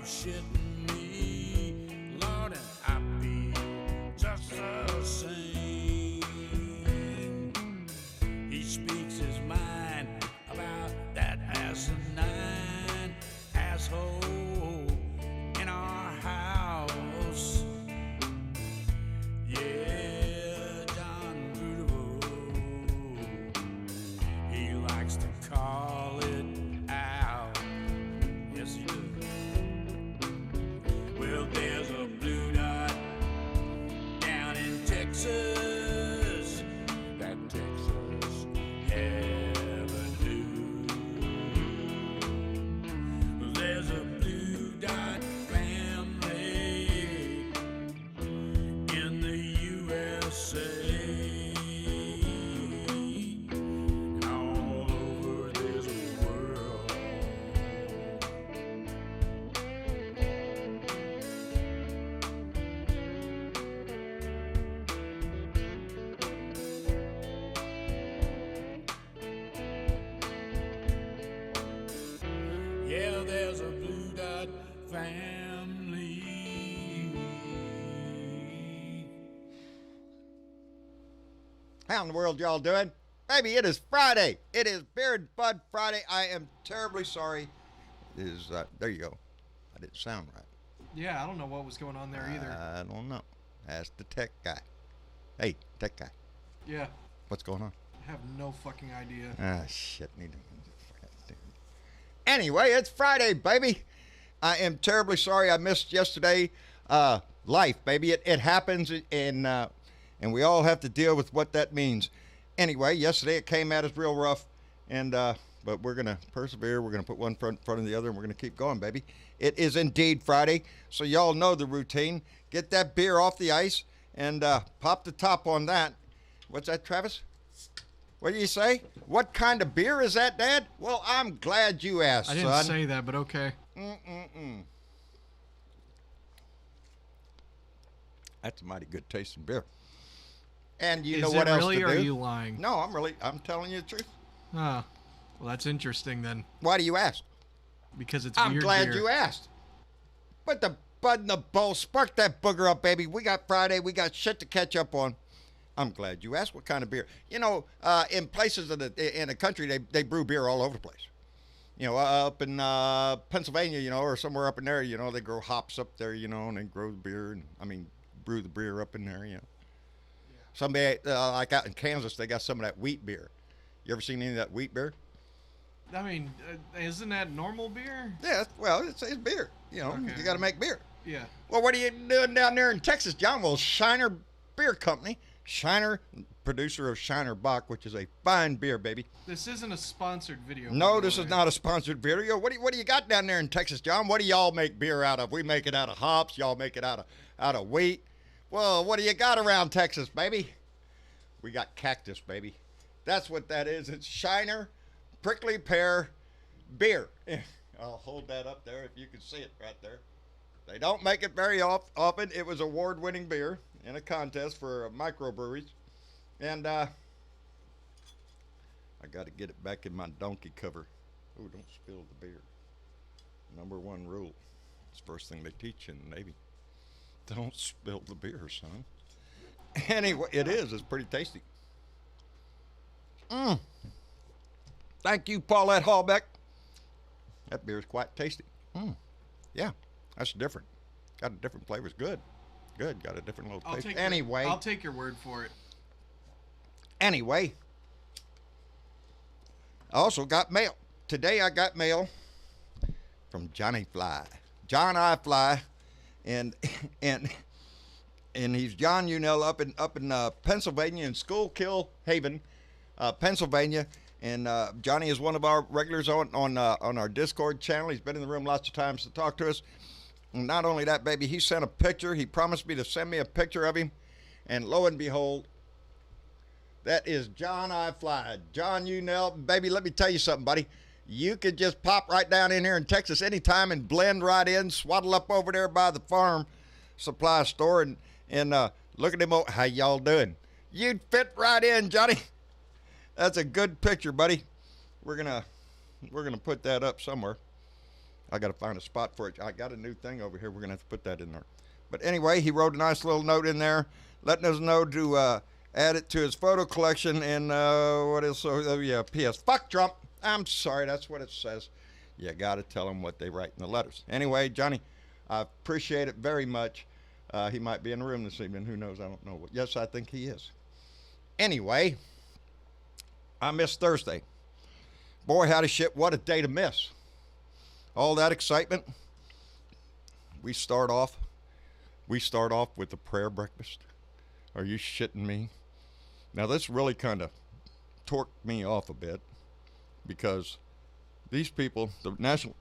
shitting me, Lord, and I feel just the same. He speaks his mind about that asinine asshole in our house. Yeah, John Beautiful, he likes to call it out. Yes, he does. Well, there's a blue dot down in Texas, that Texas Avenue. There's a blue dot family in the USA. And all over this world. Yeah, there's a blue dot family. How in the world y'all doing? Baby, it is Friday. It is Beard Bud Friday. I am terribly sorry. It is, there you go. I didn't sound right. Yeah, I don't know what was going on there either. I don't know. Ask the tech guy. Hey, tech guy. Yeah, What's going on? I have no fucking idea. Ah, shit. Anyway, it's Friday, baby. I am terribly sorry I missed yesterday. Life, baby. It happens, and we all have to deal with what that means. Anyway, yesterday it came at us real rough, and but we're going to persevere. We're going to put one front in front of the other, and we're going to keep going, baby. It is indeed Friday, so y'all know the routine. Get that beer off the ice and pop the top on that. What's that, Travis? What do you say? What kind of beer is that, Dad? Well, I'm glad you asked, I didn't son. say that, but okay. That's a mighty good tasting beer. And you Is know it what else really, to or do? are you lying? No, I'm telling you the truth. Oh, well, that's interesting then, Why do you ask? because it's I'm weird glad beer. you asked. Put the bud in the bowl, spark that booger up, baby. We got Friday. We got shit to catch up on. I'm glad you asked what kind of beer. You know, in places in the country, they brew beer all over the place. You know, up in Pennsylvania, you know, or somewhere up in there, you know, they grow hops up there, you know, and they grow the beer, and brew the beer up in there, you know. Somebody, like out in Kansas, they got some of that wheat beer. You ever seen any of that wheat beer? I mean, isn't that normal beer? Yeah, well, it's beer. You know, Okay. you got to make beer. Yeah. Well, what are you doing down there in Texas, John? Well, Shiner Beer Company, Shiner, producer of Shiner Bock, which is a fine beer, baby. This isn't a sponsored video. No, by the this is way. not a sponsored video. What do you got down there in Texas, John? What do y'all make beer out of? We make it out of hops. Y'all make it out of wheat. Well, what do you got around Texas, baby? We got cactus, baby. That's what that is. It's Shiner Prickly Pear Beer. I'll hold that up there if you can see it right there. They don't make it very often. It was award-winning beer in a contest for microbreweries. And I got to get it back in my donkey cover. Oh, don't spill the beer. Number one rule. It's the first thing they teach in the Navy. Don't spill the beer, son. Anyway, it is. It's pretty tasty. Thank you, Paulette Hallbeck. That beer is quite tasty. Yeah, that's different. Got a different flavor. It's good. Good. Got a different little taste. Anyway. I'll take your word for it. Anyway. I also got mail. Today I got mail from Johnny Fly. John I Fly. And he's John Unell up in Pennsylvania, in Schuylkill Haven, Pennsylvania. And Johnny is one of our regulars on our Discord channel. He's been in the room lots of times to talk to us. And not only that, baby, he sent a picture. He promised me to send me a picture of him. And lo and behold, that is John I Fly. John Unell. Baby, let me tell you something, buddy. You could just pop right down in here in Texas anytime and blend right in, swaddle up over there by the farm supply store and look at him. How y'all doing? You'd fit right in, Johnny. That's a good picture, buddy. We're gonna put that up somewhere. I got to find a spot for it. I got a new thing over here. We're going to have to put that in there. But anyway, he wrote a nice little note in there letting us know to add it to his photo collection. And what is so? Oh, yeah, P.S. Fuck Trump. I'm sorry. That's what it says. You got to tell him what they write in the letters. Anyway, Johnny, I appreciate it very much. He might be in the room this evening. Who knows? I don't know. Yes, I think he is. Anyway, I missed Thursday. Boy, howdy shit, what a day to miss. All that excitement. We start off with the prayer breakfast. Are you shitting me? Now this really kind of torqued me off a bit because these people, the national,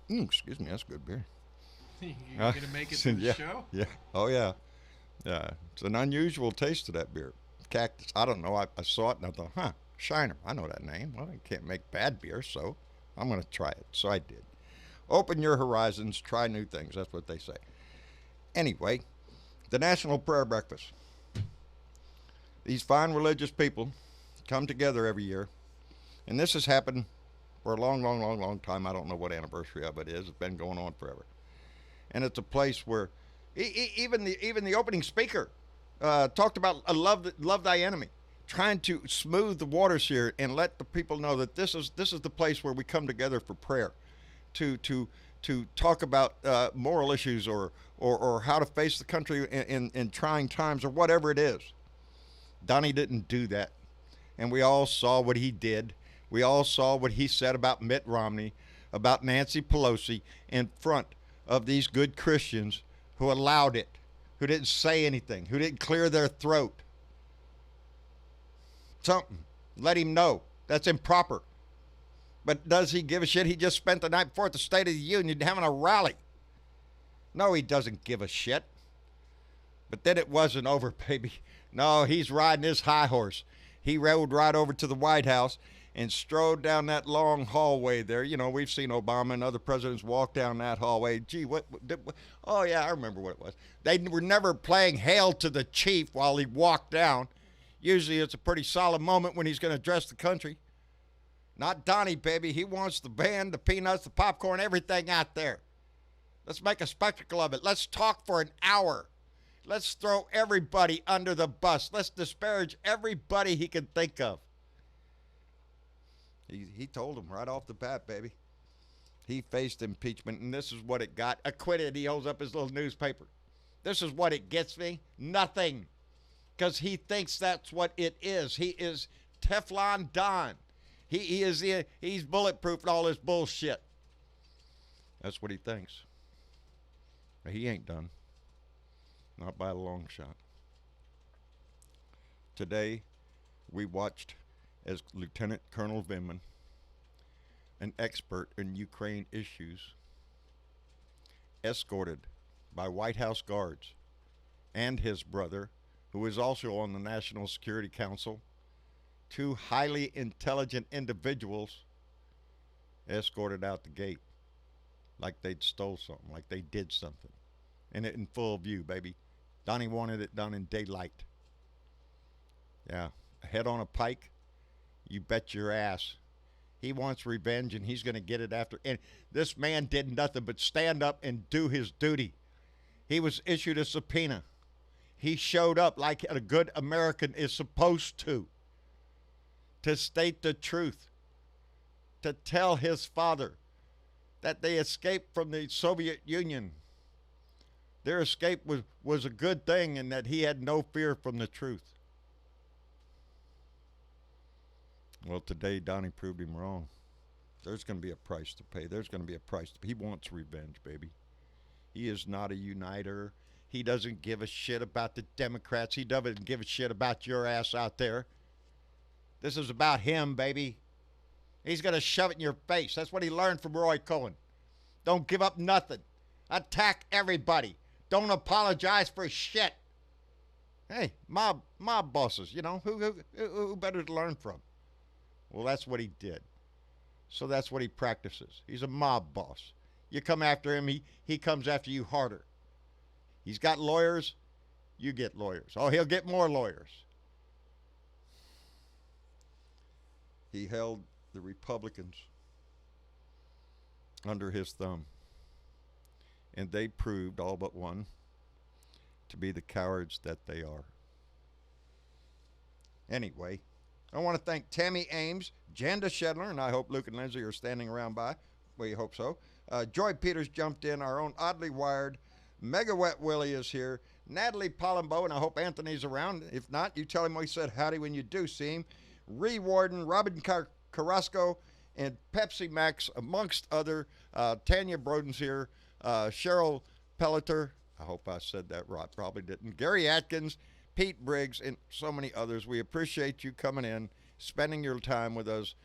excuse me, that's good beer. You gonna make it to the yeah, show? Yeah. Oh yeah. Yeah. It's an unusual taste to that beer. Cactus. I don't know. I saw it and I thought, Shiner. I know that name. Well, I can't make bad beer, so I'm gonna try it. So I did. Open your horizons. Try new things. That's what they say. Anyway, the National Prayer Breakfast. These fine religious people come together every year, and this has happened for a long, long, long, long time. I don't know what anniversary of it is. It's been going on forever. And it's a place where even the opening speaker talked about love thy enemy, trying to smooth the waters here and let the people know that this is the place where we come together for prayer, to talk about moral issues or how to face the country in trying times or whatever it is. Donnie didn't do that, and we all saw what he did. We all saw what he said about Mitt Romney, about Nancy Pelosi in front of these good Christians who allowed it, who didn't say anything, who didn't clear their throat. Something. Let him know. That's improper. But does he give a shit? He just spent the night before at the State of the Union having a rally. No, he doesn't give a shit. But then it wasn't over, baby. No, he's riding his high horse. He rode right over to the White House and strode down that long hallway there. You know, we've seen Obama and other presidents walk down that hallway. Gee, what oh, yeah, I remember what it was. They were never playing Hail to the Chief while he walked down. Usually it's a pretty solemn moment when he's going to address the country. Not Donnie, baby. He wants the band, the peanuts, the popcorn, everything out there. Let's make a spectacle of it. Let's talk for an hour. Let's throw everybody under the bus. Let's disparage everybody he can think of. He told him right off the bat, baby. He faced impeachment, and this is what it got. Acquitted. He holds up his little newspaper. This is what it gets me. Nothing. Because he thinks that's what it is. He is Teflon Don. He's bulletproof and all this bullshit. That's what he thinks. But he ain't done. Not by a long shot. Today, we watched as Lieutenant Colonel Vindman, an expert in Ukraine issues, escorted by White House guards and his brother, who is also on the National Security Council, two highly intelligent individuals, escorted out the gate like they'd stole something, like they did something. And it in full view, baby. Donnie wanted it done in daylight. Yeah, head on a pike, you bet your ass. He wants revenge, and he's going to get it after. And this man did nothing but stand up and do his duty. He was issued a subpoena. He showed up like a good American is supposed to state the truth, to tell his father that they escaped from the Soviet Union. Their escape was a good thing, and that he had no fear from the truth. Well, today, Donnie proved him wrong. There's going to be a price to pay. There's going to be a price. He wants revenge, baby. He is not a uniter. He doesn't give a shit about the Democrats. He doesn't give a shit about your ass out there. This is about him, baby. He's going to shove it in your face. That's what he learned from Roy Cohen. Don't give up nothing. Attack everybody. Don't apologize for shit. Hey, mob bosses, you know, who better to learn from? Well, that's what he did. So that's what he practices. He's a mob boss. You come after him, he comes after you harder. He's got lawyers, you get lawyers. Oh, he'll get more lawyers. He held the Republicans under his thumb. and they proved, all but one, to be the cowards that they are. Anyway, I want to thank Tammy Ames, Janda Shedler, and I hope Luke and Lindsay are standing around by. We hope so. Joy Peters jumped in. Our own Oddly Wired. Mega Wet Willie is here. Natalie Palumbo, and I hope Anthony's around. If not, you tell him we said howdy when you do see him. Ree Warden, Robin Carrasco, and Pepsi Max, amongst other. Tanya Broden's here. Cheryl Pelleter. I hope I said that right. Probably didn't. Gary Atkins, Pete Briggs, and so many others. We appreciate you coming in, spending your time with us.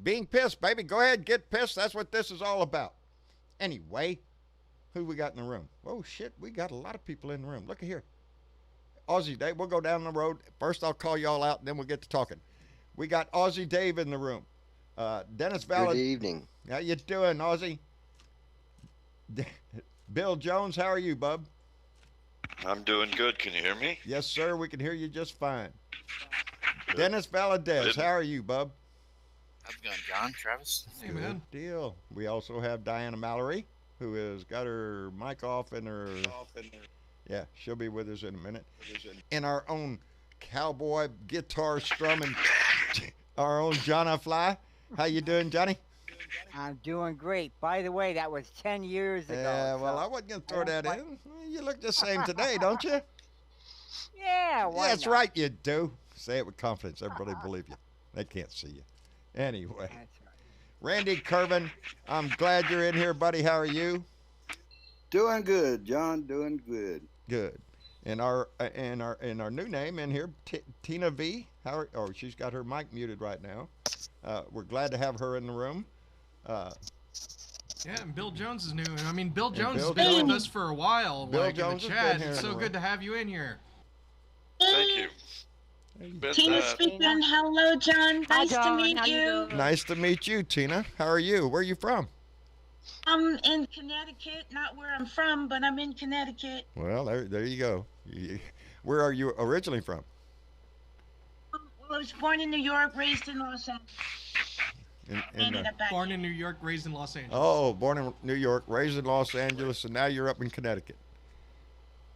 Being pissed, baby. Go ahead, get pissed. That's what this is all about. Anyway, who we got in the room? Oh, shit, we got a lot of people in the room. Look at here. Aussie Dave, we'll go down the road. First, I'll call y'all out, and then we'll get to talking. We got Aussie Dave in the room. Dennis Valid. Good evening. How you doing, Aussie? Bill Jones, how are you, bub? I'm doing good. Can you hear me? Yes, sir. We can hear you just fine. Good. Dennis Valadez, how are you, bub? How's it going, John? Travis? Hey, man. Good deal. We also have Diana Mallory, who has got her mic off in her... Yeah, she'll be with us in a minute. And our own cowboy guitar strumming, our own Johnny Fly. How you doing, Johnny? I'm doing great. By the way, that was 10 years ago. Yeah, well, so I wasn't going to throw that in. You look the same today, don't you? Yeah, why That's not? right, you do. Say it with confidence. Everybody believe you. They can't see you. Anyway. That's right. Randy Curvin, I'm glad you're in here, buddy. How are you? Doing good, John. Doing good. Good. And our new name in here, Tina V. She's got her mic muted right now. We're glad to have her in the room. Yeah, and Bill Jones is new. I mean, Bill Jones Bill has been Jones- with us for a while. Bill like Jones in has the been chat. here It's in so a good to have you in here. Thank you. Been, Tina speaking. Hello, John. Hi, Nice to John. meet How you you. doing? Nice to meet you, Tina. How are you? Where are you from? I'm in Connecticut, not where I'm from, but I'm in Connecticut. Well, there you go. Where are you originally from? I was born in New York, raised in Los Angeles. Ended up back Born here. in New York, raised in Los Angeles. Oh, born in New York, raised in Los Angeles, and now you're up in Connecticut.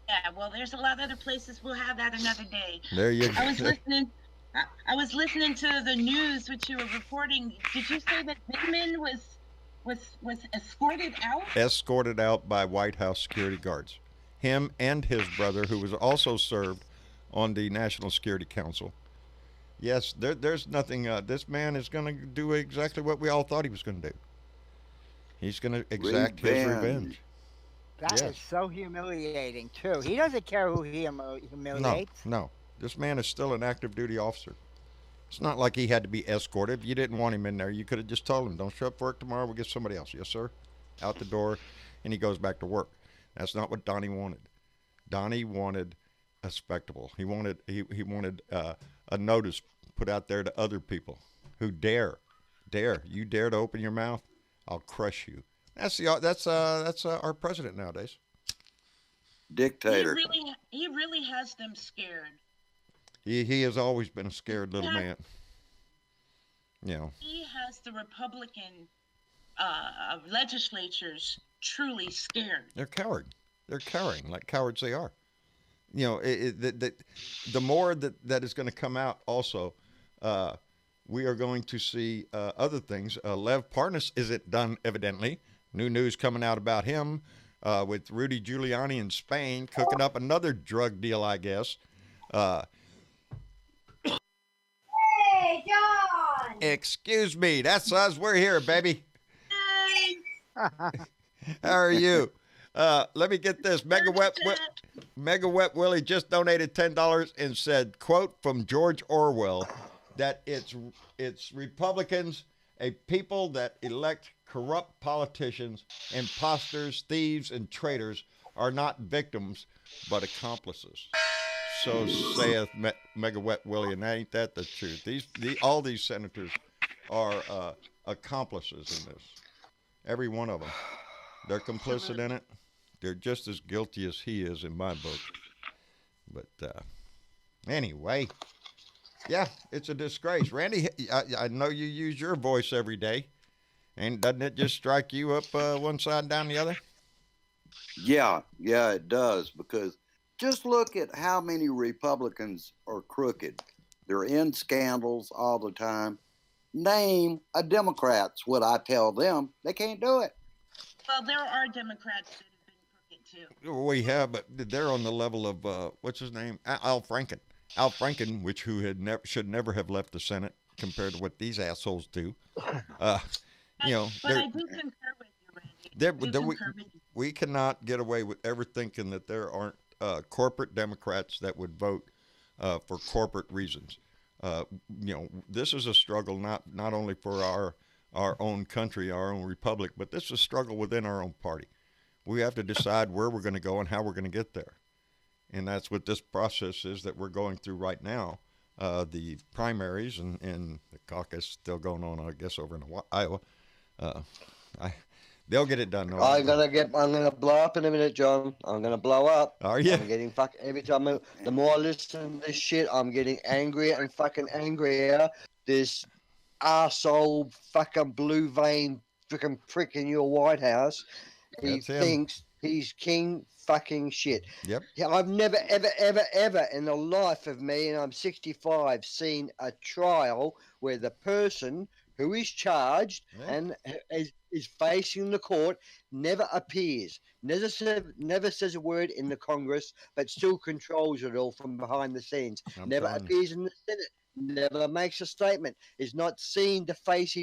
Yeah, well, there's a lot of other places. We'll have that another day. There you I was go. listening. I was listening to the news, which you were reporting. Did you say that Pittman was escorted out? Escorted out by White House security guards. Him and his brother, who was also served on the National Security Council. Yes, there's nothing. This man is going to do exactly what we all thought he was going to do. He's going to exact his revenge. That is Yes. so humiliating, too. He doesn't care who he humiliates. No. This man is still an active duty officer. It's not like he had to be escorted. If you didn't want him in there, you could have just told him, don't show up for work tomorrow, we'll get somebody else. Yes, sir. Out the door, and he goes back to work. That's not what Donnie wanted. Donnie wanted a spectacle. He wanted a notice put out there to other people who dare. You dare to open your mouth, I'll crush you. That's our president nowadays. Dictator. He really has them scared. He has always been a scared little man. You know. He has the Republican legislatures truly scared. They're coward. They're cowering like cowards they are. You know, the more that is going to come out also, we are going to see other things. Lev Parnas isn't done, evidently. New news coming out about him with Rudy Giuliani in Spain cooking up another drug deal, I guess. Hey, John! Excuse me. That's us. We're here, baby. Hey, How are you? Let me get this. Mega Wet Willie just donated $10 and said, quote from George Orwell, that it's Republicans, a people that elect corrupt politicians, imposters, thieves, and traitors are not victims, but accomplices. So saith Mega Wet Willie, and ain't that the truth? All these senators are accomplices in this. Every one of them. They're complicit in it. They're just as guilty as he is in my book. But anyway, yeah, it's a disgrace. Randy, I know you use your voice every day. And doesn't it just strike you up one side and down the other? Yeah, it does, because just look at how many Republicans are crooked. They're in scandals all the time. Name a Democrat's what I tell them. They can't do it. Well, there are Democrats that have been crooked too. We have, but they're on the level of what's his name, Al Franken. Al Franken, who had should never have left the Senate compared to what these assholes do. You know, but I do concur with you, Randy. We cannot get away with ever thinking that there aren't corporate Democrats that would vote for corporate reasons. You know, this is a struggle not only for our own country, our own republic, but this is a struggle within our own party. We have to decide where we're going to go and how we're going to get there. And that's what this process is that we're going through right now. The primaries and the caucus still going on, I guess, over in Iowa. They'll get it done. I'm gonna blow up in a minute, John. I'm gonna blow up. Are you? I'm getting every time. The more I listen to this shit, I'm getting angrier and fucking angrier. This arsehole fucking blue vein fucking prick in your White House. He thinks he's king fucking shit. Yep. Yeah, I've never, ever in the life of me, and I'm 65, seen a trial where the person who is charged and is facing the court never appears, never says a word in the Congress, but still controls it all from behind the scenes. Never appears in the Senate, never makes a statement, is not seen to face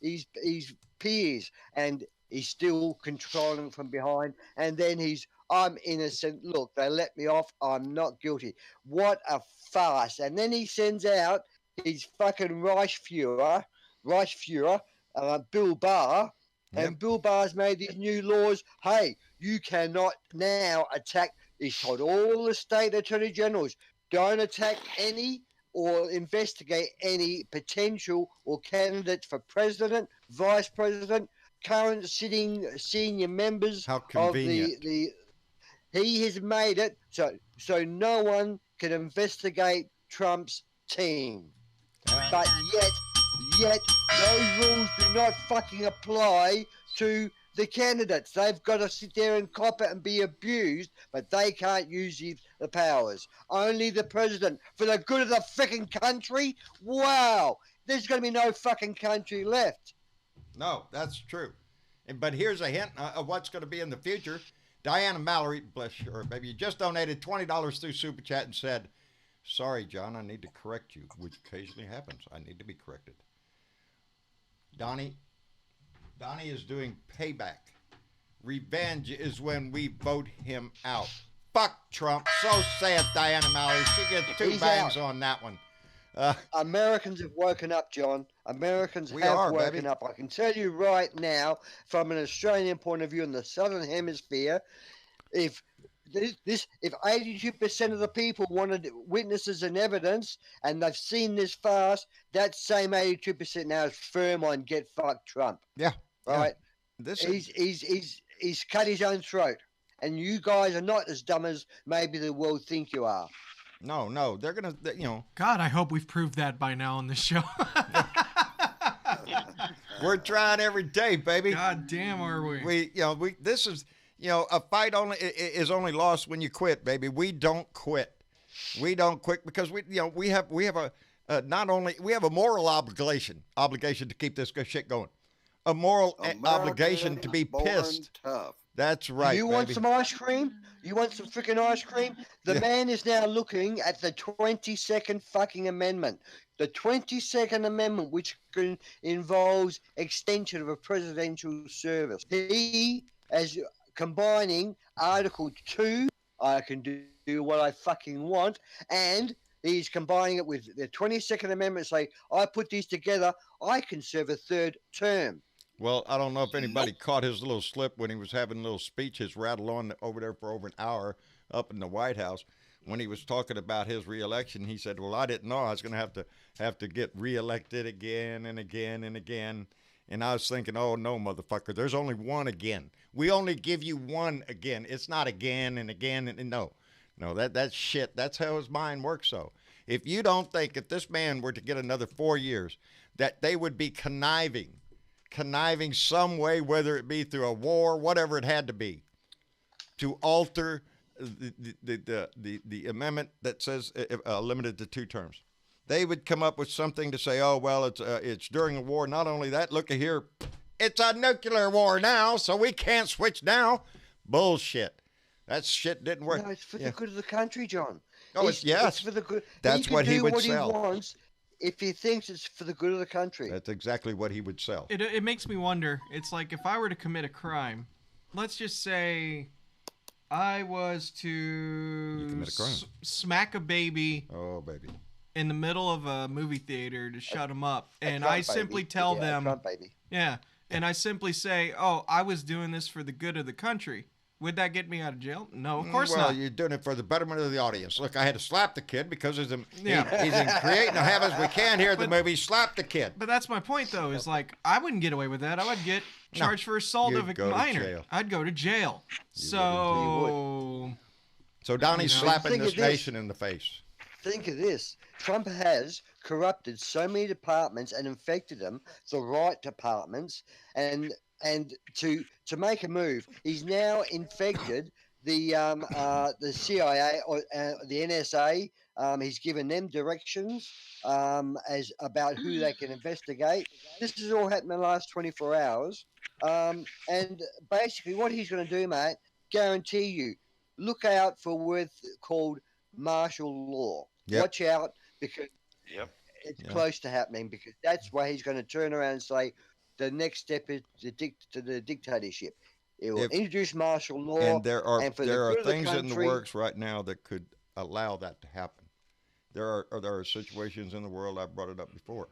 his peers, and he's still controlling from behind. And then I'm innocent. Look, they let me off. I'm not guilty. What a farce. And then he sends out his fucking Reichsfuhrer, Bill Barr, and Bill Barr's made these new laws. Hey, you cannot now attack. He's told all the state attorney generals, don't attack any or investigate any potential or candidates for president, vice president, current sitting senior members. How convenient. Of he has made it so no one can investigate Trump's team. But yet those rules do not fucking apply to the candidates. They've got to sit there and cop it and be abused, but they can't use the powers. Only the president, for the good of the fucking country. Wow, there's going to be no fucking country left. No, that's true. But here's a hint of what's going to be in the future. Diana Mallory, bless her, baby, you just donated $20 through Super Chat and said, sorry, John, I need to correct you, which occasionally happens. I need to be corrected. Donnie is doing payback. Revenge is when we vote him out. Fuck Trump. So saith Diana Mallory. She gets two bangs on that one. Americans have woken up, John. Americans have woken up. I can tell you right now, from an Australian point of view in the Southern Hemisphere, if 82% of the people wanted witnesses and evidence, and they've seen this farce, that same 82% now is firm on get fucked Trump. Yeah. Right. Yeah. He's cut his own throat, and you guys are not as dumb as maybe the world think you are. No, they're gonna, God, I hope we've proved that by now on this show. We're trying every day, baby. God damn, are we? This is, a fight is only lost when you quit, baby. We don't quit. We don't quit because we have a moral obligation to keep this shit going. A moral obligation to be pissed. Tough. That's right. You want some ice cream? You want some freaking ice cream? The man is now looking at the 22nd fucking amendment. The 22nd Amendment, which involves extension of a presidential service. He is combining Article 2, I can do what I fucking want, and he's combining it with the 22nd Amendment, say, I put these together, I can serve a third term. Well, I don't know if anybody caught his little slip when he was having a little speech, his rattle on over there for over an hour up in the White House. When he was talking about his reelection, he said, well, I didn't know I was going to have to get reelected again and again and again. And I was thinking, oh, no, motherfucker, there's only one again. We only give you one again. It's not again and again. And no, that's shit. That's how his mind works. So if you don't think if this man were to get another 4 years, that they would be conniving some way, whether it be through a war, whatever it had to be, to alter the amendment that says limited to 2 terms. They would come up with something to say, oh, well, it's during a war. Not only that, look here, it's a nuclear war now, so we can't switch now. Bullshit. That shit didn't work. No, it's for the good of the country, John. Oh, it's for the good. That's what he would what sell. He wants if he thinks it's for the good of the country. That's exactly what he would sell. It makes me wonder. It's like if I were to commit a crime, let's just say I was to commit a crime. Smack a baby. Oh, baby. In the middle of a movie theater to shut him up, and Trump I simply tell them, Trump baby. yeah, and I simply say, oh, I was doing this for the good of the country. Would that get me out of jail? No, of course not. Well, you're doing it for the betterment of the audience. Look, I had to slap the kid because he's in creating a heavens we can't hear the movie. Slap the kid. But that's my point, though, is like, I wouldn't get away with that. I would get charged for assault of a minor. I'd go to jail. So Donnie's slapping this nation in the face. Think of this. Trump has corrupted so many departments and infected them, the right departments, and to make a move, he's now infected the CIA or the NSA. He's given them directions as about who they can investigate. This has all happened in the last 24 hours. And basically what he's going to do, mate, guarantee you, look out for what's called martial law. Yep. Watch out because it's close to happening, because that's why he's going to turn around and say the next step is the dictatorship. It will introduce martial law. And there are things the in the works right now that could allow that to happen. There are situations in the world, I've brought it up before,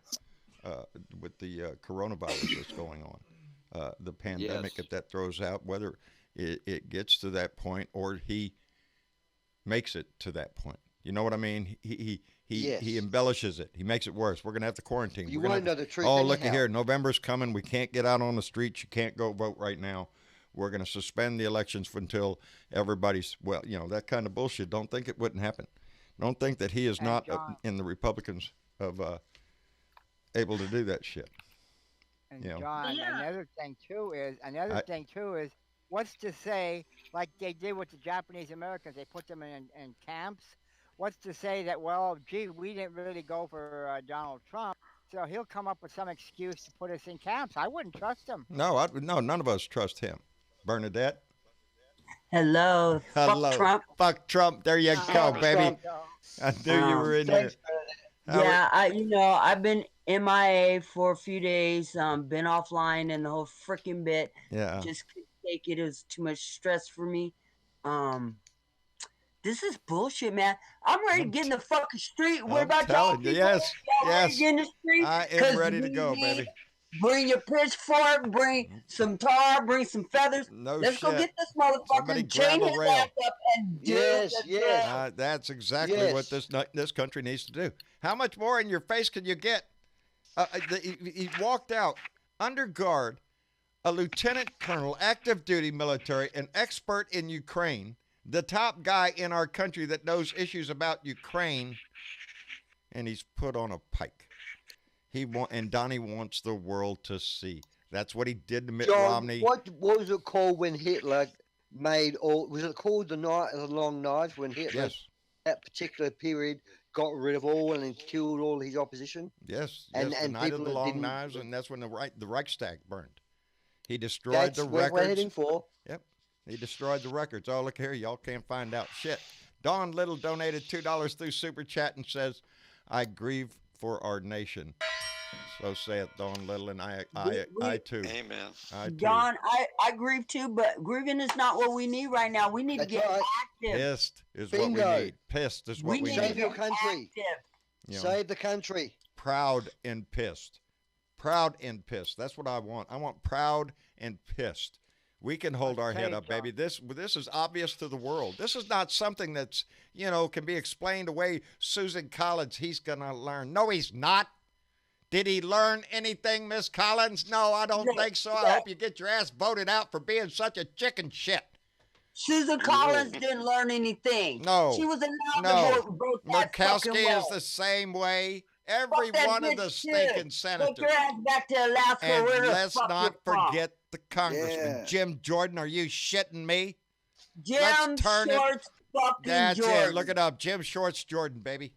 with the coronavirus that's going on, the pandemic that throws out, whether it gets to that point or he makes it to that point. You know what I mean? He embellishes it. He makes it worse. We're going to have to quarantine. You want to know the truth? Oh, look here. November's coming. We can't get out on the streets. You can't go vote right now. We're going to suspend the elections until everybody's, well, you know, that kind of bullshit. Don't think it wouldn't happen. Don't think that he is not in the Republicans of able to do that shit. And John, another thing too is what's to say, like they did with the Japanese Americans, they put them in camps. What's to say that, well, gee, we didn't really go for Donald Trump, so he'll come up with some excuse to put us in camps. I wouldn't trust him. No, none of us trust him. Bernadette? Hello. Fuck Trump. Fuck Trump. There you go, baby. I knew you were in there. Yeah, I've been MIA for a few days, been offline and the whole freaking bit. Yeah. Just couldn't take it. It was too much stress for me. This is bullshit, man. I'm ready to get in the fucking street. What about y'all people? Yes. Ready to get in the street? I am ready to go, baby. Bring your pitchfork, bring some tar, bring some feathers. Let's go get this motherfucker, chain his ass up, and do it. That's exactly what this country needs to do. How much more in your face can you get? He walked out under guard, a lieutenant colonel, active duty military, an expert in Ukraine, the top guy in our country that knows issues about Ukraine, and he's put on a pike. And Donnie wants the world to see. That's what he did to Mitt Romney. What was it called when Hitler made all? Was it called the long knives when Hitler, that particular period, got rid of all and killed all his opposition? Yes. And the night of the long knives, and that's when the Reichstag burned. He destroyed the records. That's what we're heading for. Yep. He destroyed the records. Oh, look here. Y'all can't find out shit. Don Little donated $2 through Super Chat and says, I grieve for our nation. So saith Don Little, and I too. Amen. Don, I grieve too, but grieving is not what we need right now. We need to get active. Pissed is what we need. Pissed is what we need. Save your country. Save the country. Proud and pissed. Proud and pissed. That's what I want. I want proud and pissed. We can hold our head up, baby. This is obvious to the world. This is not something that's, can be explained away. Susan Collins, he's going to learn. No, he's not. Did he learn anything, Miss Collins? No, I don't think so. I hope you get your ass voted out for being such a chicken shit. Susan Collins didn't learn anything. No. She was allowed to vote that Murkowski is the same way. Every one of the stinking senators. Take your ass back to Alaska. And let's not forget the congressman. Jim Jordan, are you shitting me? Jim Shorts fucking That's Jordan. it. Look it up. Jim Shorts Jordan, baby.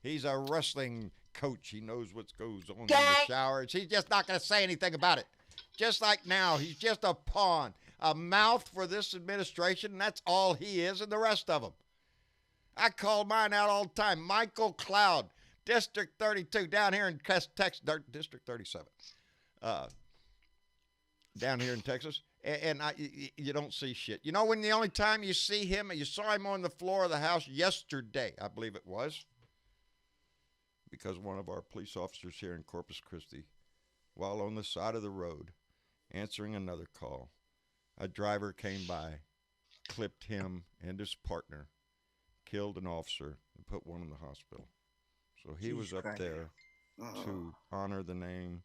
He's a wrestling coach. He knows what goes on in the showers. He's just not going to say anything about it. Just like now, he's just a pawn, a mouth for this administration, and that's all he is and the rest of them. I call mine out all the time. Michael Cloud, District 32, down here in Texas, District 37, down here in Texas. And you don't see shit. You know when the only time you see him, you saw him on the floor of the House yesterday, I believe it was, because one of our police officers here in Corpus Christi, while on the side of the road, answering another call, a driver came by, clipped him and his partner, killed an officer, and put one in the hospital. So he was up there to honor the name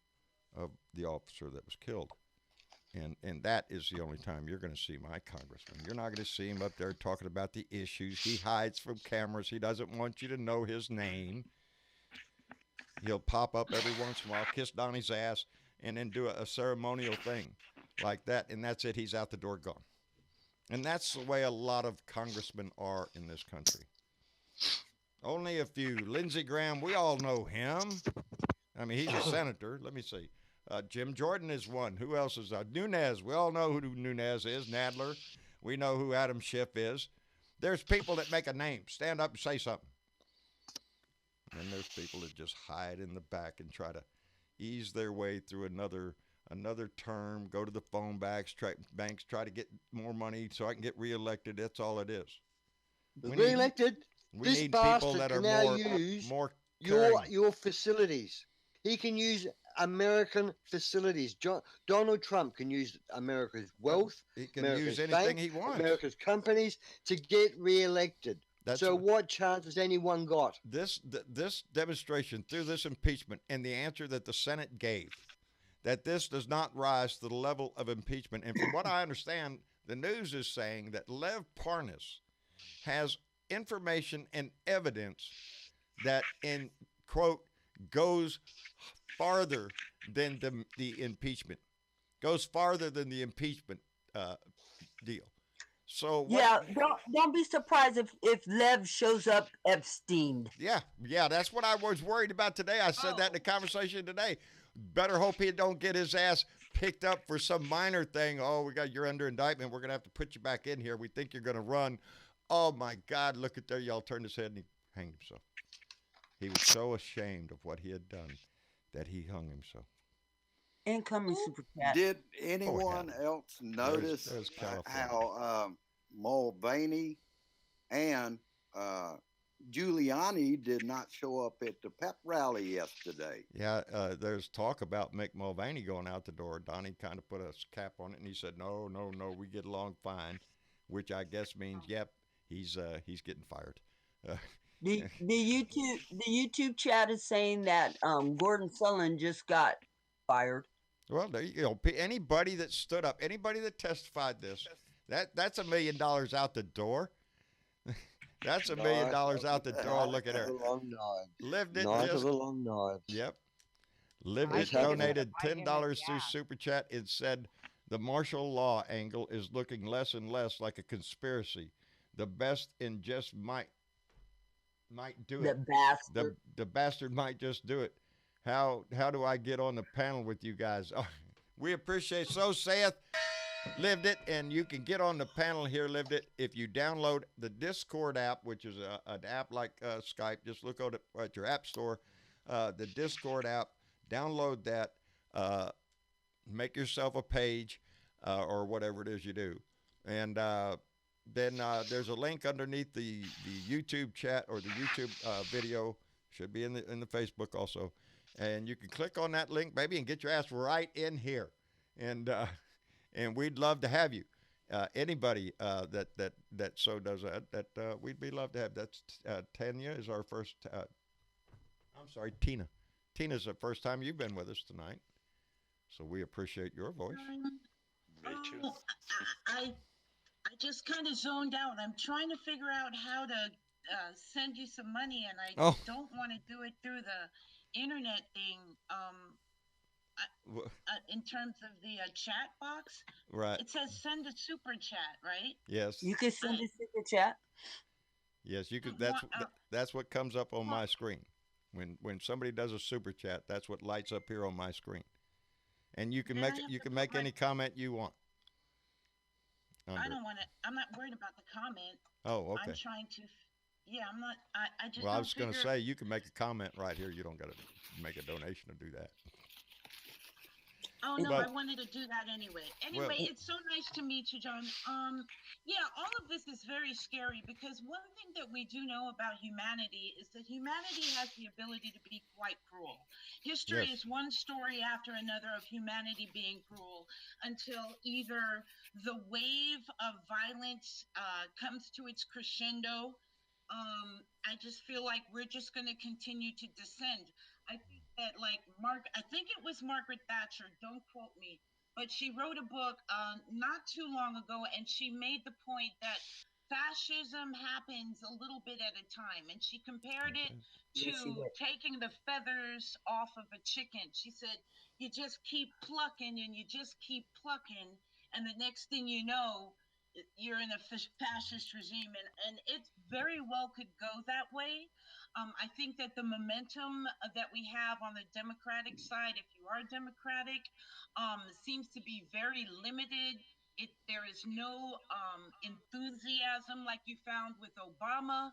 of the officer that was killed. And that is the only time you're going to see my congressman. You're not going to see him up there talking about the issues. He hides from cameras. He doesn't want you to know his name. He'll pop up every once in a while, kiss Donnie's ass, and then do a ceremonial thing like that, and that's it. He's out the door, gone. And that's the way a lot of congressmen are in this country. Only a few. Lindsey Graham, we all know him. I mean, he's a senator. Let me see. Jim Jordan is one. Who else is that? Nunes. We all know who Nunes is. Nadler. We know who Adam Schiff is. There's people that make a name. Stand up and say something. And there's people that just hide in the back and try to ease their way through another term, go to the phone banks, try to get more money so I can get reelected. That's all it is. Reelected? We need people that are more your facilities. He can use American facilities. Donald Trump can use America's wealth. He can use anything he wants. America's companies to get reelected. So what chance has anyone got? This demonstration through this impeachment and the answer that the Senate gave, that this does not rise to the level of impeachment. And from what I understand, the news is saying that Lev Parnas has information and evidence that, in quote, goes farther than the impeachment, goes farther than the impeachment deal. So don't be surprised if Lev shows up Epstein. Yeah, that's what I was worried about today. I said that in the conversation today. Better hope he don't get his ass picked up for some minor thing. Oh, you're under indictment. We're gonna have to put you back in here. We think you're gonna run. Oh my God, look at there. Y'all turned his head and he hanged himself. He was so ashamed of what he had done that he hung himself. Incoming super chat. Did anyone else notice how Mulvaney and Giuliani did not show up at the pep rally yesterday? Yeah, there's talk about Mick Mulvaney going out the door. Donnie kind of put a cap on it, and he said, no, we get along fine, which I guess means, yep, he's getting fired. The YouTube chat is saying that Gordon Sullivan just got fired. Well, there you go. Anybody that stood up, anybody that testified this, that's $1 million out the door. That's $1 million out the door. Look at her. Lived it. Long knives. Yep. Lived it. Donated $10 through Super Chat. It said the martial law angle is looking less and less like a conspiracy. The best in just might do it. The bastard might just do it. How do I get on the panel with you guys? Oh, we appreciate. So saith Lived It, and you can get on the panel here, Lived It, if you download the Discord app, which is an app like Skype. Just look at your app store, the Discord app, download that, make yourself a page or whatever it is you do. And then there's a link underneath the YouTube chat or the YouTube video. Should be in the Facebook also. And you can click on that link, baby, and get your ass right in here. And we'd love to have you. Anybody that so does that, we'd be love to have. That's Tanya is our first. I'm sorry, Tina. Tina's the first time you've been with us tonight, so we appreciate your voice. Me too. I just kind of zoned out. I'm trying to figure out how to send you some money, and I don't want to do it through the internet thing. in terms of the chat box. Right. It says send a super chat, right? Yes. You can send a super chat. Yes, you could. That's what comes up on my screen. When somebody does a super chat, that's what lights up here on my screen. And you can make any comment you want. I don't want to. I'm not worried about the comment. Oh, okay. I'm trying to. Yeah, I'm not. I just. Well, I was going to say you can make a comment right here. You don't got to make a donation to do that. Oh no, I wanted to do that anyway. Anyway, it's so nice to meet you, John. Yeah, all of this is very scary because one thing that we do know about humanity is that humanity has the ability to be quite cruel. History is one story after another of humanity being cruel until either the wave of violence comes to its crescendo. I just feel like we're just going to continue to descend. I think that I think it was Margaret Thatcher, don't quote me, but she wrote a book not too long ago, and she made the point that fascism happens a little bit at a time, and she compared it to taking the feathers off of a chicken. She said, you just keep plucking and you just keep plucking, and the next thing you know, you're in a fascist regime, and it very well could go that way. I think that the momentum that we have on the Democratic side, if you are Democratic, seems to be very limited. There is no enthusiasm like you found with Obama.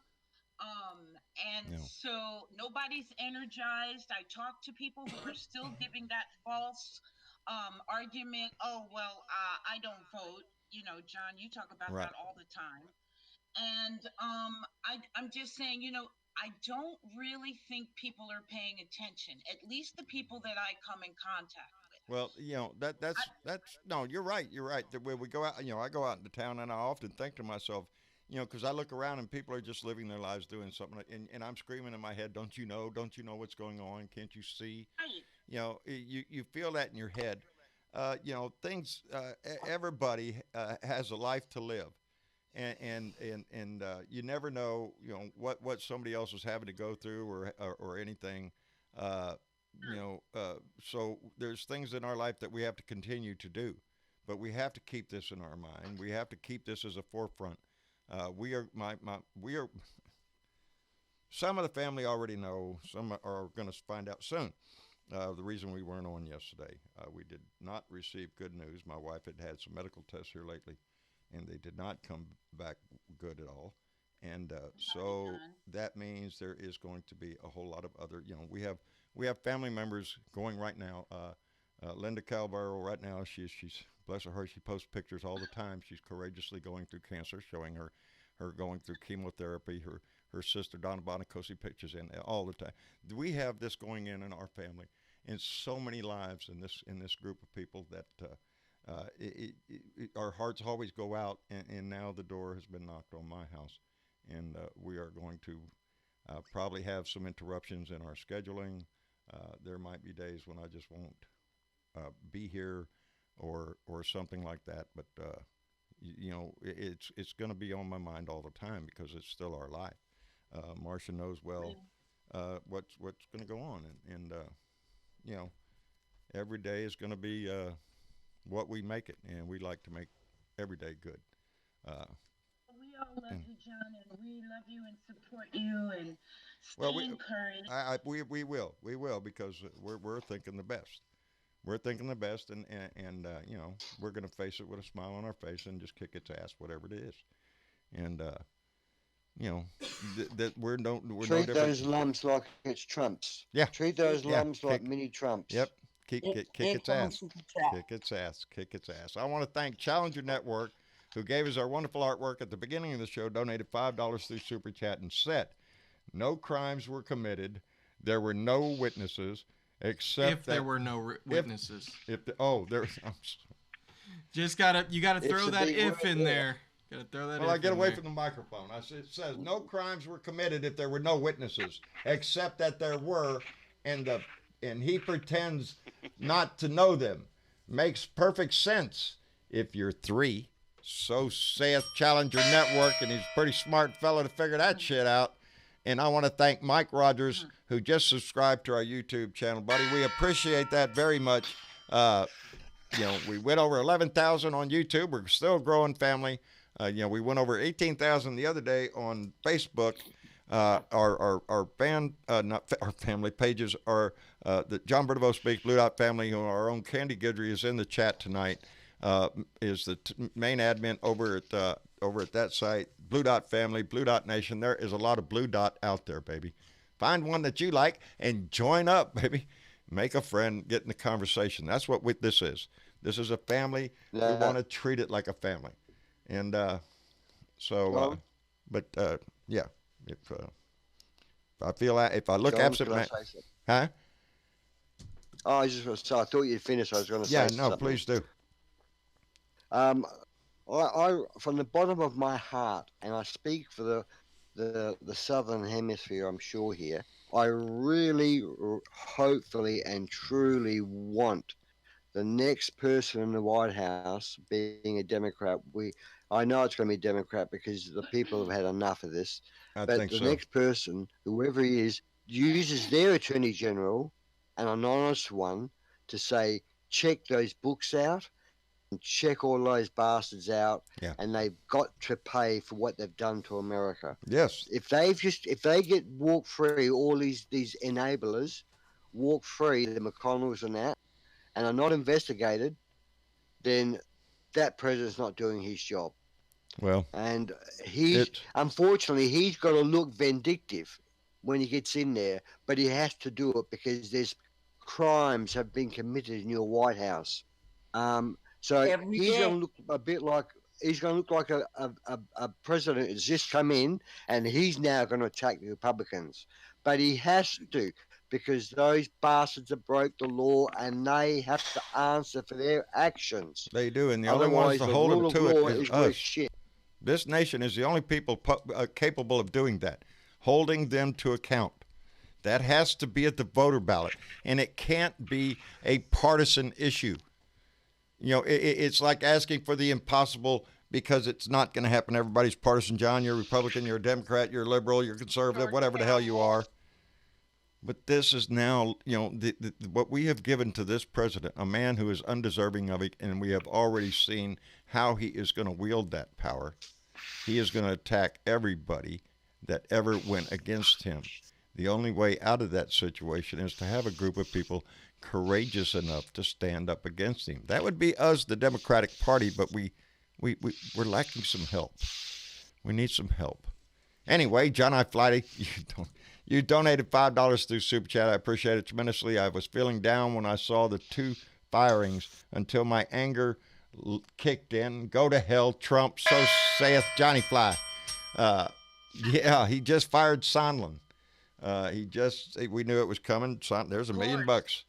So nobody's energized. I talk to people who are still giving that false argument. Oh, well, I don't vote. You know, John, you talk about that all the time. And I'm just saying, I don't really think people are paying attention, at least the people that I come in contact with. Well, that's no, you're right. You're right. When we go out, I go out into town and I often think to myself, because I look around and people are just living their lives doing something, and I'm screaming in my head, don't you know what's going on? Can't you see? Right. You feel that in your head. Things. Everybody has a life to live, and you never know, what somebody else is having to go through or anything. So there's things in our life that we have to continue to do, but we have to keep this in our mind. We have to keep this as a forefront. We are. Some of the family already know. Some are going to find out soon. The reason we weren't on yesterday, we did not receive good news. My wife had some medical tests here lately, and they did not come back good at all. And so that means there is going to be a whole lot of other, we have family members going right now. Linda Calvaro right now, she's bless her, she posts pictures all the time. She's courageously going through cancer, showing her going through chemotherapy. Her sister Donna Bonacosi pictures in all the time. We have this going in our family, and so many lives in this group of people that our hearts always go out. And now the door has been knocked on my house, and we are going to probably have some interruptions in our scheduling. There might be days when I just won't be here, or something like that. But it's going to be on my mind all the time because it's still our life. Marcia knows well what's going to go on, and every day is going to be what we make it, and we like to make every day good. We all love you, John, and we love you and support you, and stay encouraged. We will, because we're thinking the best. We're thinking the best, and we're going to face it with a smile on our face and just kick its ass, whatever it is. And that we're no different. Treat those lumps like it's Trumps. Yeah. Treat those lumps like mini Trumps. Yep. Kick its ass. Kick its ass. Kick its ass. I want to thank Challenger Network, who gave us our wonderful artwork at the beginning of the show, donated $5 through Super Chat, and said, no crimes were committed. There were no witnesses, except if there were no witnesses. You gotta throw that if in there. Gotta throw that. Well, I get away from the microphone. It says no crimes were committed if there were no witnesses, except that there were, and he pretends not to know them. Makes perfect sense if you're three. So saith Challenger Network, and he's a pretty smart fellow to figure that shit out. And I want to thank Mike Rogers, who just subscribed to our YouTube channel, buddy. We appreciate that very much. We went over 11,000 on YouTube. We're still a growing family. We went over 18,000 the other day on Facebook. Our not our family pages are the John Bernavo Speaks, Blue Dot Family, who our own Candy Guidry is in the chat tonight. Is the main admin over at that site, Blue Dot Family, Blue Dot Nation. There is a lot of Blue Dot out there, baby. Find one that you like and join up, baby. Make a friend, get in the conversation. That's what this is. This is a family. Yeah. We want to treat it like a family. And yeah. If I feel if I look absent, huh? Oh, I thought you'd finish. I was going to say. Yeah, no, something. Please do. I from the bottom of my heart, and I speak for the Southern Hemisphere, I'm sure here. I really, hopefully, and truly want the next person in the White House being a Democrat. I know it's going to be a Democrat because the people have had enough of this. But the next person, whoever he is, uses their Attorney General, an anonymous one, to say, check those books out and check all those bastards out, and they've got to pay for what they've done to America. Yes. If they get walk free, all these enablers walk free, the McConnells and that, and are not investigated, then that president's not doing his job. Well, and unfortunately he's got to look vindictive when he gets in there, but he has to do it because there's crimes have been committed in your White House. So he's going to look a bit like a president who's just come in, and he's now going to attack the Republicans. But he has to, because those bastards have broke the law, and they have to answer for their actions. They do, and the only ones to hold them to it is us. Shit. This nation is the only people capable of doing that, holding them to account. That has to be at the voter ballot, and it can't be a partisan issue. It's like asking for the impossible because it's not going to happen. Everybody's partisan. John, you're a Republican, you're a Democrat, you're a liberal, you're conservative, whatever the hell you are. But this is now, what we have given to this president, a man who is undeserving of it, and we have already seen how he is going to wield that power. He is going to attack everybody that ever went against him. The only way out of that situation is to have a group of people courageous enough to stand up against him. That would be us, the Democratic Party, but we're lacking some help. We need some help. Anyway, John I. Flighty, you donated $5 through Super Chat. I appreciate it tremendously. I was feeling down when I saw the 2 firings until my anger kicked in. Go to hell, Trump, so saith Johnny Fly. He just fired Sondland. We knew it was coming. There's $1 million. $1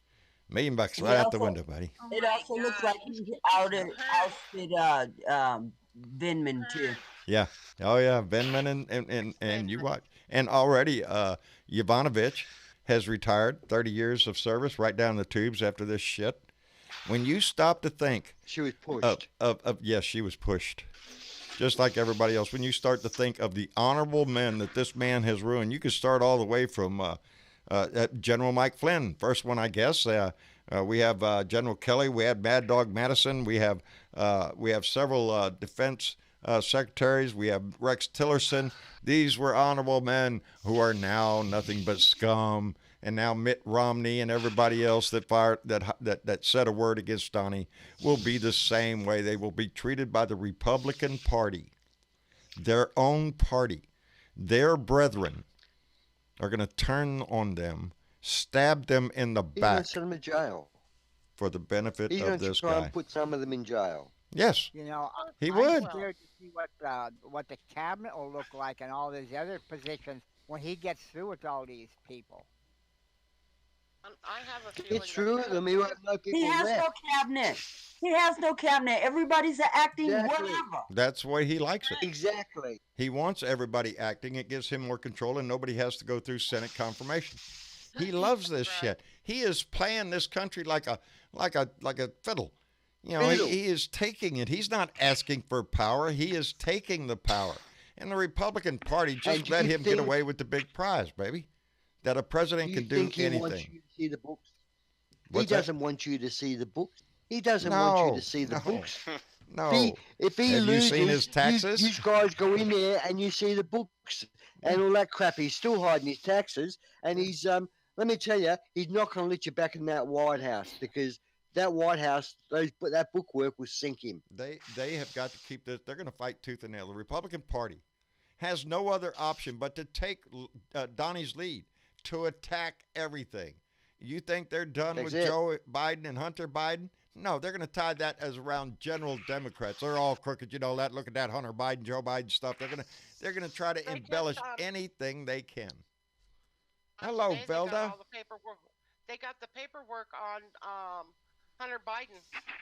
million right out the window, buddy. It also looks like he ousted Vindman too. Yeah. Oh yeah, Vindman and you watch. And already Yovanovitch has retired, 30 years of service, right down the tubes after this shit. When you stop to think, she was pushed. Yes, she was pushed. Just like everybody else. When you start to think of the honorable men that this man has ruined, you could start all the way from General Mike Flynn, first one, I guess. We have General Kelly. We had Mad Dog Madison. We have several defense secretaries. We have Rex Tillerson. These were honorable men who are now nothing but scum. And now Mitt Romney and everybody else that said a word against Donnie will be the same way. They will be treated by the Republican Party, their own party. Their brethren are going to turn on them, stab them in the back. Send them in jail. For the benefit of this guy. He's going to try and put some of them in jail. Yes, he would. I'm scared to see what the cabinet will look like and all these other positions when he gets through with all these people. I have a feeling it's true. I mean, he has no cabinet. He has no cabinet. Everybody's acting whatever. That's why he likes it. Exactly. He wants everybody acting. It gives him more control, and nobody has to go through Senate confirmation. He loves this shit. He is playing this country like a fiddle. He is taking it. He's not asking for power. He is taking the power. And the Republican Party just let him get away with the big prize, baby. That a president can do anything. See the books? He doesn't want you to see the books. He doesn't want you to see the books. No. If he Have loses, you seen his taxes? You guys go in there and you see the books and all that crap. He's still hiding his taxes, and he's let me tell you, he's not going to let you back in that White House, because that White House, that bookwork will sink him. They have got to keep this. They're going to fight tooth and nail. The Republican Party has no other option but to take Donnie's lead, to attack everything. You think they're done with Joe Biden and Hunter Biden? No, they're going to tie that as around general Democrats. They're all crooked, you know that. Look at that Hunter Biden, Joe Biden stuff. They're going to try to embellish anything they can. Hello, Velda. They got the paperwork on Hunter Biden.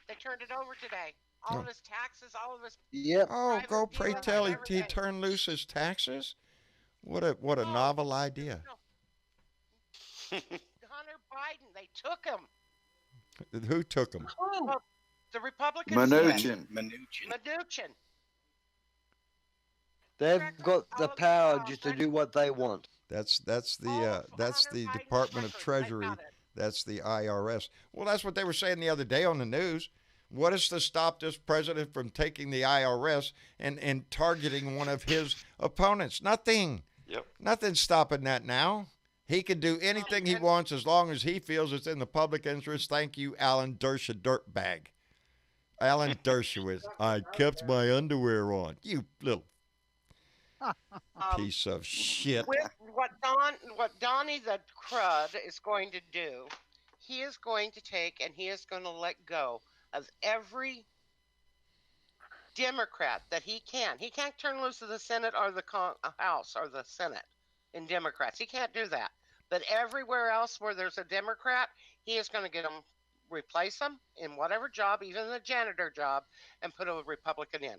They turned it over today. All of his taxes, all of his. Yep. Oh, go pray tell he turned loose his taxes. What a novel idea. Hunter Biden, they took him. Who took him? The Republicans. Mnuchin. They've got the power just to do what they want. That's the Department of Treasury. That's the IRS. Well, that's what they were saying the other day on the news. What is to stop this president from taking the IRS and targeting one of his opponents? Nothing. Yep. Nothing's stopping that now. He can do anything he wants as long as he feels it's in the public interest. Thank you, Alan Dershowitz, dirtbag. Alan Dershowitz. I kept my underwear on. You little piece of shit. With what Donnie the crud is going to do, he is going to take and he is going to let go of every Democrat that he can. He can't turn loose of the Senate or the House or the Senate in Democrats. He can't do that. But everywhere else where there's a Democrat, he is going to get them, replace them in whatever job, even the janitor job, and put a Republican in.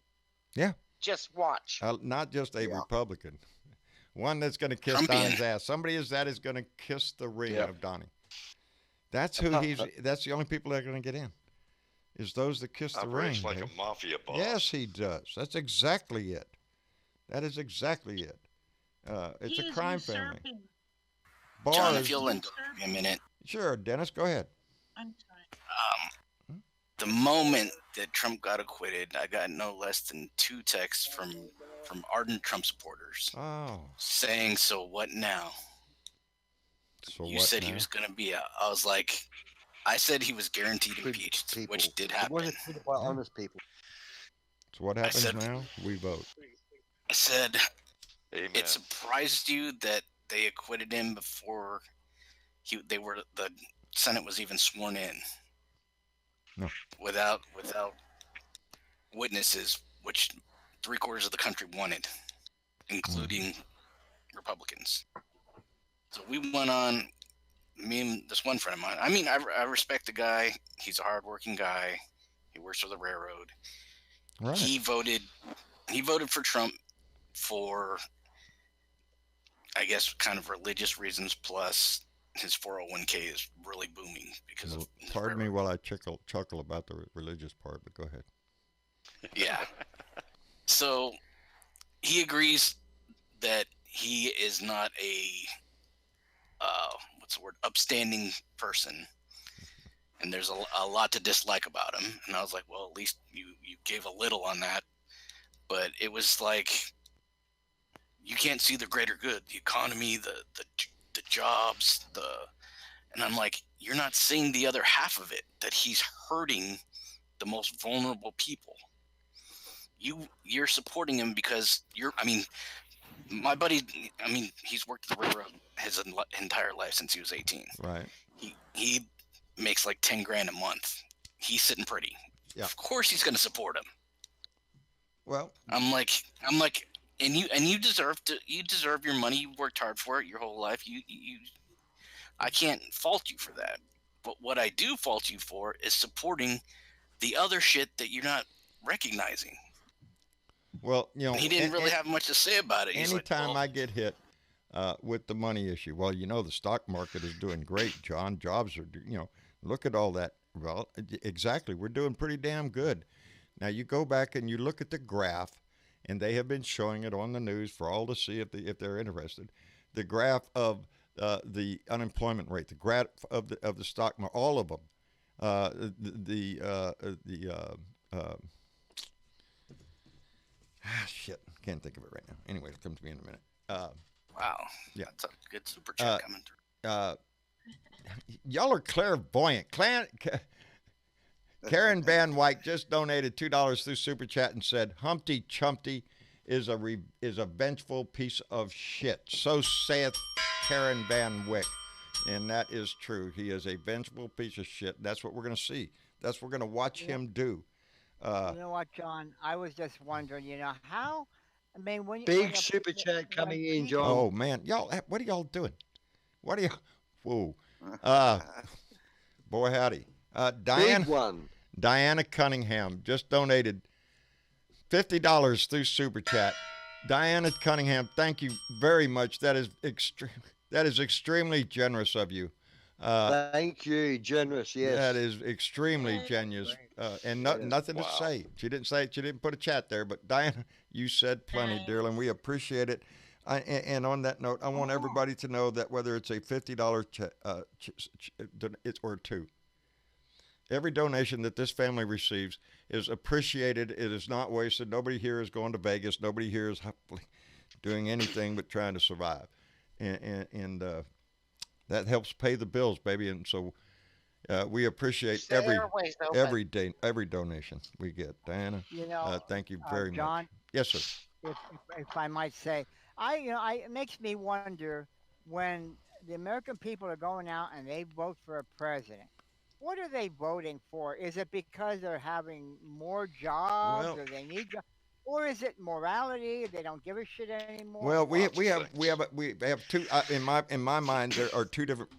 Yeah. Just watch. Not just a Republican. One that's going to kiss Donnie's ass. Somebody that is going to kiss the ring of Donnie. That's who that's the only people that are going to get in. Is those that kiss the ring. Like a mafia boss. Yes, he does. That's exactly it. That is exactly it. It's a crime family. John, if you'll indulge me a minute. Sure, Dennis, go ahead. I'm sorry. The moment that Trump got acquitted, I got no less than 2 texts from ardent Trump supporters. Oh. Saying, so what now? You said he was going to be out. I was like, I said he was guaranteed impeached, which did happen. It wasn't about honest people. So what happens now? We vote. I said, Amen. It surprised you that they acquitted him before the Senate was even sworn in. No. Without witnesses, which 3/4 of the country wanted, including Republicans. So we went on, me and this one friend of mine. I mean, I respect the guy. He's a hardworking guy. He works for the railroad. Right. He voted for Trump for, I guess, kind of religious reasons, plus his 401k is really booming because of pardon me while I chuckle about the religious part, but go ahead. Yeah. So he agrees that he is not a upstanding person, and there's a lot to dislike about him. And I was like, well, at least you gave a little on that. But it was like, you can't see the greater good, the economy, the jobs, and I'm like, you're not seeing the other half of it, that he's hurting the most vulnerable people. You're supporting him because my buddy, he's worked at the railroad his entire life since he was 18. Right. He makes like 10 grand a month. He's sitting pretty. Yeah. Of course he's going to support him. Well, I'm like, and you deserve your money. You worked hard for it your whole life. I can't fault you for that. But what I do fault you for is supporting the other shit that you're not recognizing. Well, he didn't really have much to say about it. Anytime I get hit with the money issue, well, the stock market is doing great, John. Jobs are, look at all that. Well, exactly. We're doing pretty damn good. Now you go back and you look at the graph, and they have been showing it on the news for all to see if they're interested. The graph of the unemployment rate, the graph of the stock market, all of them. Shit, can't think of it right now. Anyway, it'll come to me in a minute. Wow. Yeah. That's a good super chat coming through. Y'all are clairvoyant. Karen Van Wyk just donated $2 through Super Chat and said, Humpty Chumpty is a vengeful piece of shit. So saith Karen Van Wyk. And that is true. He is a vengeful piece of shit. That's what we're going to see. That's what we're going to watch him do. You know what, John? I was just wondering, how, I mean, when Big Super Chat coming in, John. Oh, man. Y'all, what are y'all doing? What are y'all? Whoa. Boy, howdy. Diana Cunningham just donated $50 through Super Chat. Diana Cunningham, thank you very much. That is extremely generous of you. Thank you, generous. Yes, that is extremely generous. And nothing to say. She didn't put a chat there, but Diana, you said plenty, dearling. We appreciate it. And on that note, I want everybody to know that whether it's a $50 or two, every donation that this family receives is appreciated. It is not wasted. Nobody here is going to Vegas. Nobody here is doing anything but trying to survive. And that helps pay the bills, baby. And so we appreciate every donation we get. Diana, thank you very much. John, yes, sir. If I might say, it makes me wonder when the American people are going out and they vote for a president. What are they voting for? Is it because they're having more jobs, or they need jobs, or is it morality? They don't give a shit anymore. Well, we have two. In my mind, there are two different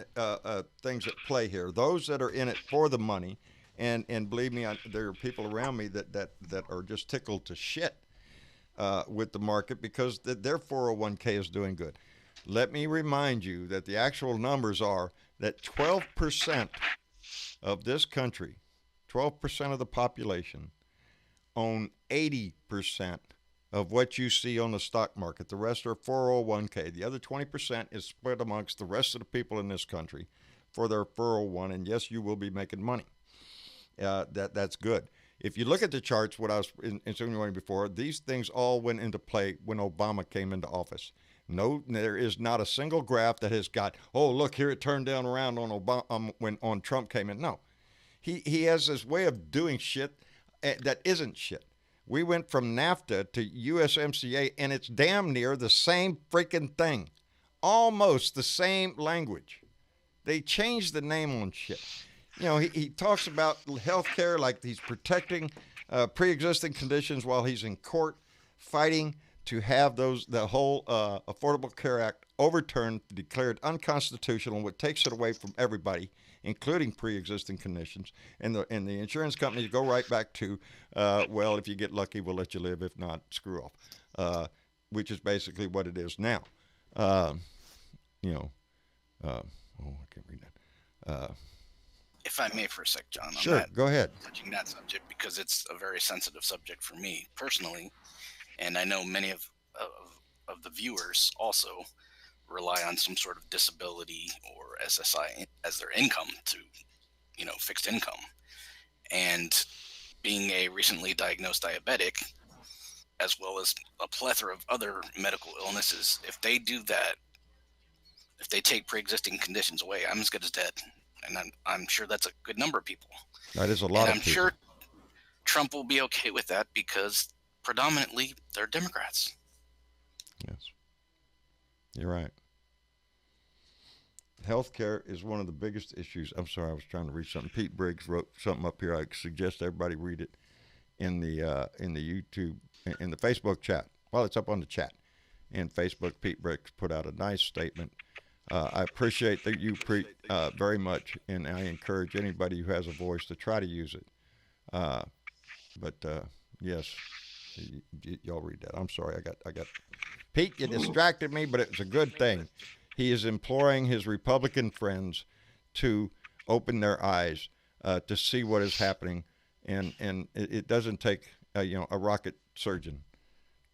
things at play here. Those that are in it for the money, and believe me, there are people around me that are just tickled to shit with the market because their 401k is doing good. Let me remind you that the actual numbers are that 12% of this country, 12% of the population, own 80% of what you see on the stock market. The rest are 401k. The other 20% is split amongst the rest of the people in this country for their 401. And yes, you will be making money. That's good. If you look at the charts, what I was insinuating before, these things all went into play when Obama came into office. No, there is not a single graph that has got, oh, look, here it turned down around on Obama when Trump came in. No. He has this way of doing shit that isn't shit. We went from NAFTA to USMCA, and it's damn near the same freaking thing. Almost the same language. They changed the name on shit. He talks about health care like he's protecting pre-existing conditions while he's in court fighting to have the whole Affordable Care Act overturned, declared unconstitutional, what takes it away from everybody, including pre-existing conditions. And the insurance companies go right back to, well, if you get lucky, we'll let you live. If not, screw off, which is basically what it is now. I can't read that. If I may for a sec, John. Sure, go ahead. Touching that subject, because it's a very sensitive subject for me personally, and I know many of the viewers also rely on some sort of disability or SSI as their income to, fixed income. And being a recently diagnosed diabetic, as well as a plethora of other medical illnesses, if they do that, if they take pre-existing conditions away, I'm as good as dead. And I'm sure that's a good number of people. That is a lot of people. I'm sure Trump will be okay with that because predominantly they're Democrats. Yes. You're right. Healthcare is one of the biggest issues. I'm sorry, I was trying to read something. Pete Briggs wrote something up here. I suggest everybody read it in the YouTube, in the Facebook chat. Well, it's up on the chat. In Facebook, Pete Briggs put out a nice statement. I appreciate that you very much, and I encourage anybody who has a voice to try to use it. Yes, y'all read that. I'm sorry, I got Pete. You distracted me, but it's a good thing. He is imploring his Republican friends to open their eyes to see what is happening, and it doesn't take a rocket surgeon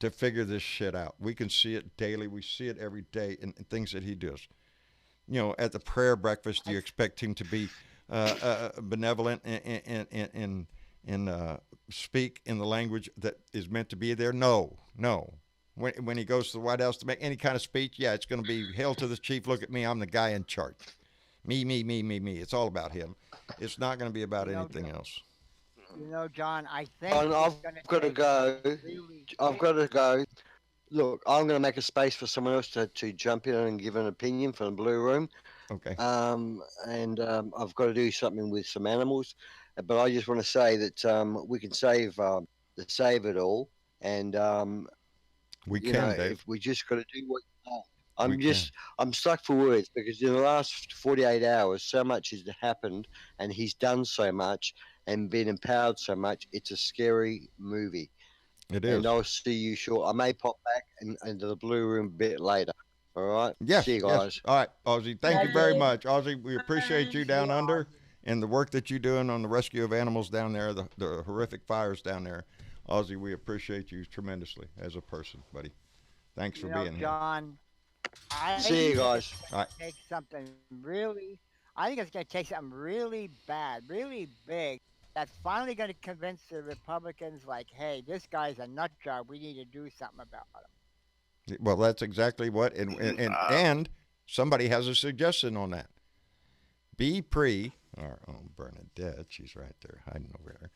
to figure this shit out. We can see it daily. We see it every day in things that he does. at the prayer breakfast, do you expect him to be benevolent and speak in the language that is meant to be there? No. When he goes to the White House to make any kind of speech, yeah, it's going to be hail to the chief. Look at me, I'm the guy in charge. Me. It's all about him. It's not going to be about anything else. John, I think I've got to go. I've got to go. Look, I'm going to make a space for someone else to jump in and give an opinion from the Blue Room. Okay. I've got to do something with some animals, but I just want to say that we can save it all, and we can, Dave. If we just got to do what. I'm stuck for words because in the last 48 hours, so much has happened, and he's done so much and been empowered so much. It's a scary movie. It is. And I'll see you short. I may pop back into the Blue Room a bit later. All right? Yes. See you guys. Yes. All right, Ozzy. Thank you very much. Ozzy, we appreciate you down under and the work that you're doing on the rescue of animals down there, the horrific fires down there. Ozzy, we appreciate you tremendously as a person, buddy. Thanks for being here. John, see you guys. All right. I think it's going to take something really bad, really big, that's finally going to convince the Republicans, like, hey, this guy's a nut job. We need to do something about him. Well, that's exactly what, and somebody has a suggestion on that. Bernadette, she's right there, hiding over there.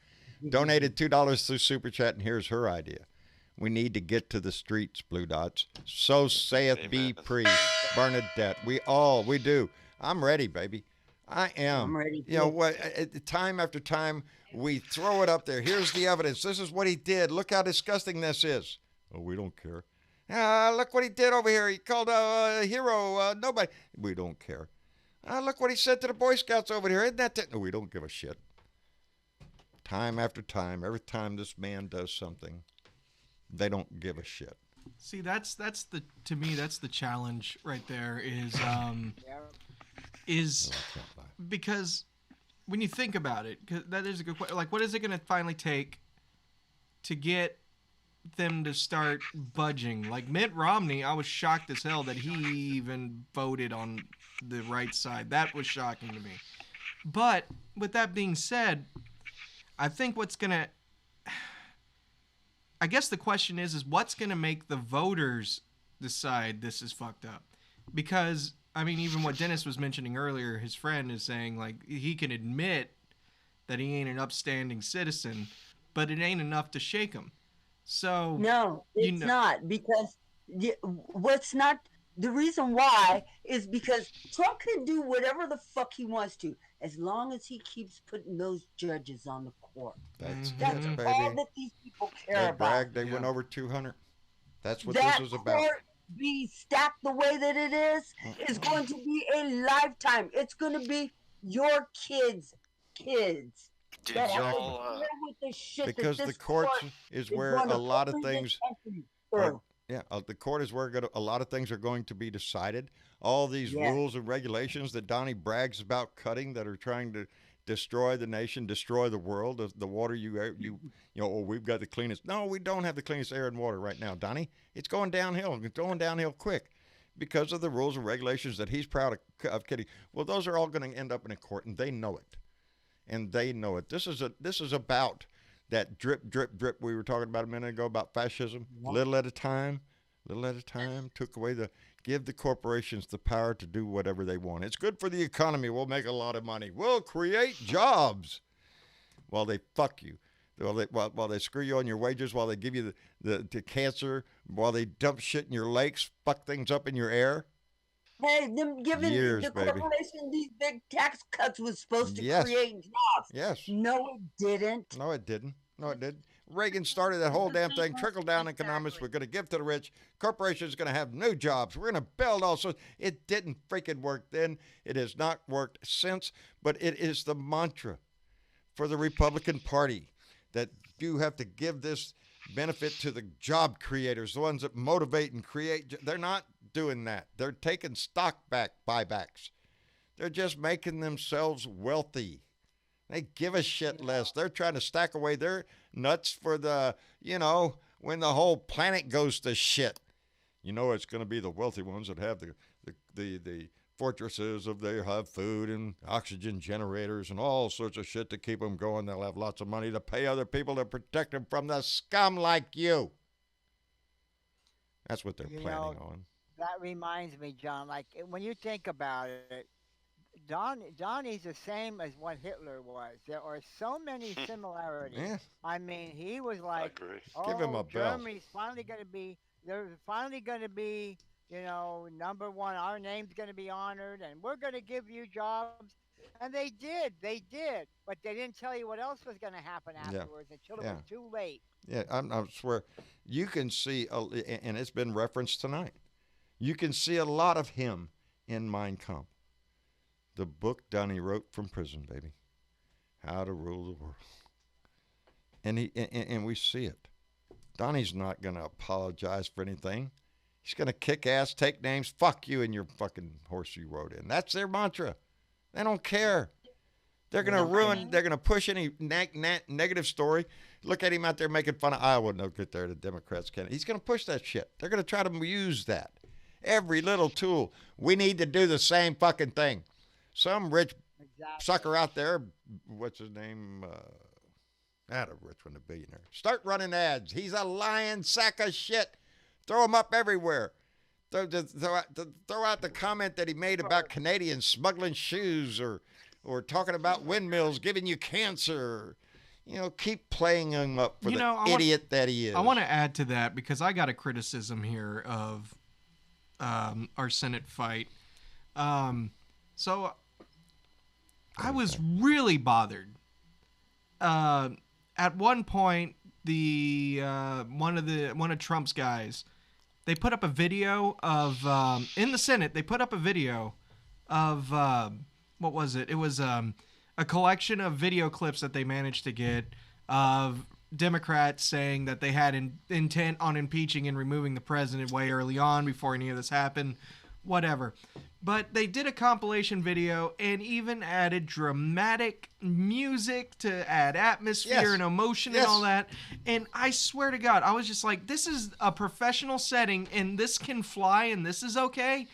Donated $2 through Super Chat, and here's her idea. We need to get to the streets, Blue Dots. So saith B. Pre. Bernadette. We do. I'm ready, baby. I am. I'm ready. Time after time, we throw it up there. Here's the evidence. This is what he did. Look how disgusting this is. Oh, we don't care. Look what he did over here. He called a hero. Nobody. We don't care. Look what he said to the Boy Scouts over here. Isn't that? No, we don't give a shit. Time after time, every time this man does something, they don't give a shit. See, to me that's the challenge right there is because when you think about it, 'cause that is a good question. Like, what is it going to finally take to get them to start budging? Like Mitt Romney, I was shocked as hell that he even voted on the right side. That was shocking to me. But with that being said, I think I guess the question is what's going to make the voters decide this is fucked up? Because, I mean, even what Dennis was mentioning earlier, his friend is saying, like, he can admit that he ain't an upstanding citizen, but it ain't enough to shake him. So no, it's not, because the reason why is because Trump can do whatever the fuck he wants to, as long as he keeps putting those judges on the court. That's all that these people care about. They went over 200. That's what this is about. Court being stacked the way that it is going to be a lifetime. It's going to be your kids. Did y'all? Because the courts is where a lot of things. The court is where a lot of things are going to be decided. All these rules and regulations that Donnie brags about cutting that are trying to destroy the nation, destroy the world, the water we've got the cleanest. No, we don't have the cleanest air and water right now, Donnie. It's going downhill. It's going downhill quick because of the rules and regulations that he's proud of kidding. Well, those are all going to end up in a court, and they know it. This is about that drip we were talking about a minute ago about fascism. Little at a time, give the corporations the power to do whatever they want. It's good for the economy. We'll make a lot of money. We'll create jobs while they fuck you. While they screw you on your wages, while they give you the cancer, while they dump shit in your lakes, fuck things up in your air. Hey, them giving the corporation these big tax cuts was supposed to create jobs. Yes. No, it didn't. No, it didn't. Reagan started that whole damn thing, trickle-down economics. We're going to give to the rich. Corporations are going to have new jobs. We're going to build all sorts. It didn't freaking work then. It has not worked since, but it is the mantra for the Republican Party that you have to give this benefit to the job creators, the ones that motivate and create. They're not doing that. They're taking stock buybacks. They're just making themselves wealthy. They give a shit less. They're trying to stack away their nuts for when the whole planet goes to shit. It's going to be the wealthy ones that have the fortresses of they have food and oxygen generators and all sorts of shit to keep them going. They'll have lots of money to pay other people to protect them from the scum like you. That's what they're planning on. That reminds me, John, like when you think about it, Donnie's the same as what Hitler was. There are so many similarities. Yeah. I mean, he was like, Give him a bell. Germany's finally going to be, they're finally going to be, you know, number one. Our name's going to be honored, and we're going to give you jobs. And they did. But they didn't tell you what else was going to happen afterwards until it was too late. Yeah, I swear. You can see, and it's been referenced tonight, you can see a lot of him in Mein Kampf. The book Donnie wrote from prison, baby. How to Rule the World. And we see it. Donnie's not going to apologize for anything. He's going to kick ass, take names, fuck you and your fucking horse you rode in. That's their mantra. They don't care. They're going to ruin, they're going to push any negative story. Look at him out there making fun of Iowa. No good there, the Democrats can't. He's going to push that shit. They're going to try to use that. Every little tool. We need to do the same fucking thing. Some rich sucker out there, what's his name? Not a rich one, a billionaire. Start running ads. He's a lying sack of shit. Throw him up everywhere. Throw out the comment that he made about Canadians smuggling shoes or talking about windmills giving you cancer. You know, keep playing him up for idiot that he is. I want to add to that because I got a criticism here of our Senate fight. So I was really bothered. At one point, one of Trump's guys, they put up a video of in the Senate. They put up a video of what was it? It was a collection of video clips that they managed to get of Democrats saying that they had intent on impeaching and removing the president way early on before any of this happened. Whatever. But they did a compilation video and even added dramatic music to add atmosphere and emotion and all that. And I swear to God, I was just like, this is a professional setting and this can fly and this is okay.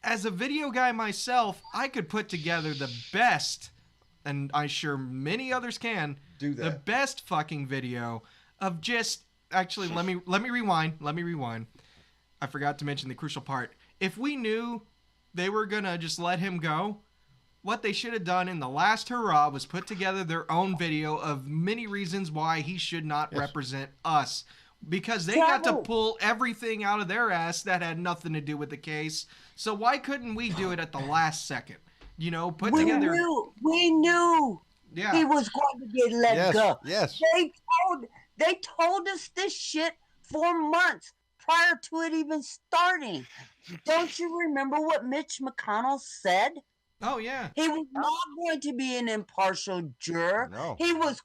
As a video guy myself, I could put together the best, and I'm sure many others can, do that. The best fucking video of just, actually, let me rewind. I forgot to mention the crucial part. If we knew they were going to just let him go, what they should have done in the last hurrah was put together their own video of many reasons why he should not represent us. Because they got to pull everything out of their ass that had nothing to do with the case. So why couldn't we do it at the last second? You know, we knew he was going to get let go. Yes. They told us this shit for months prior to it even starting. Don't you remember what Mitch McConnell said? Oh, yeah. He was not going to be an impartial juror. No. He was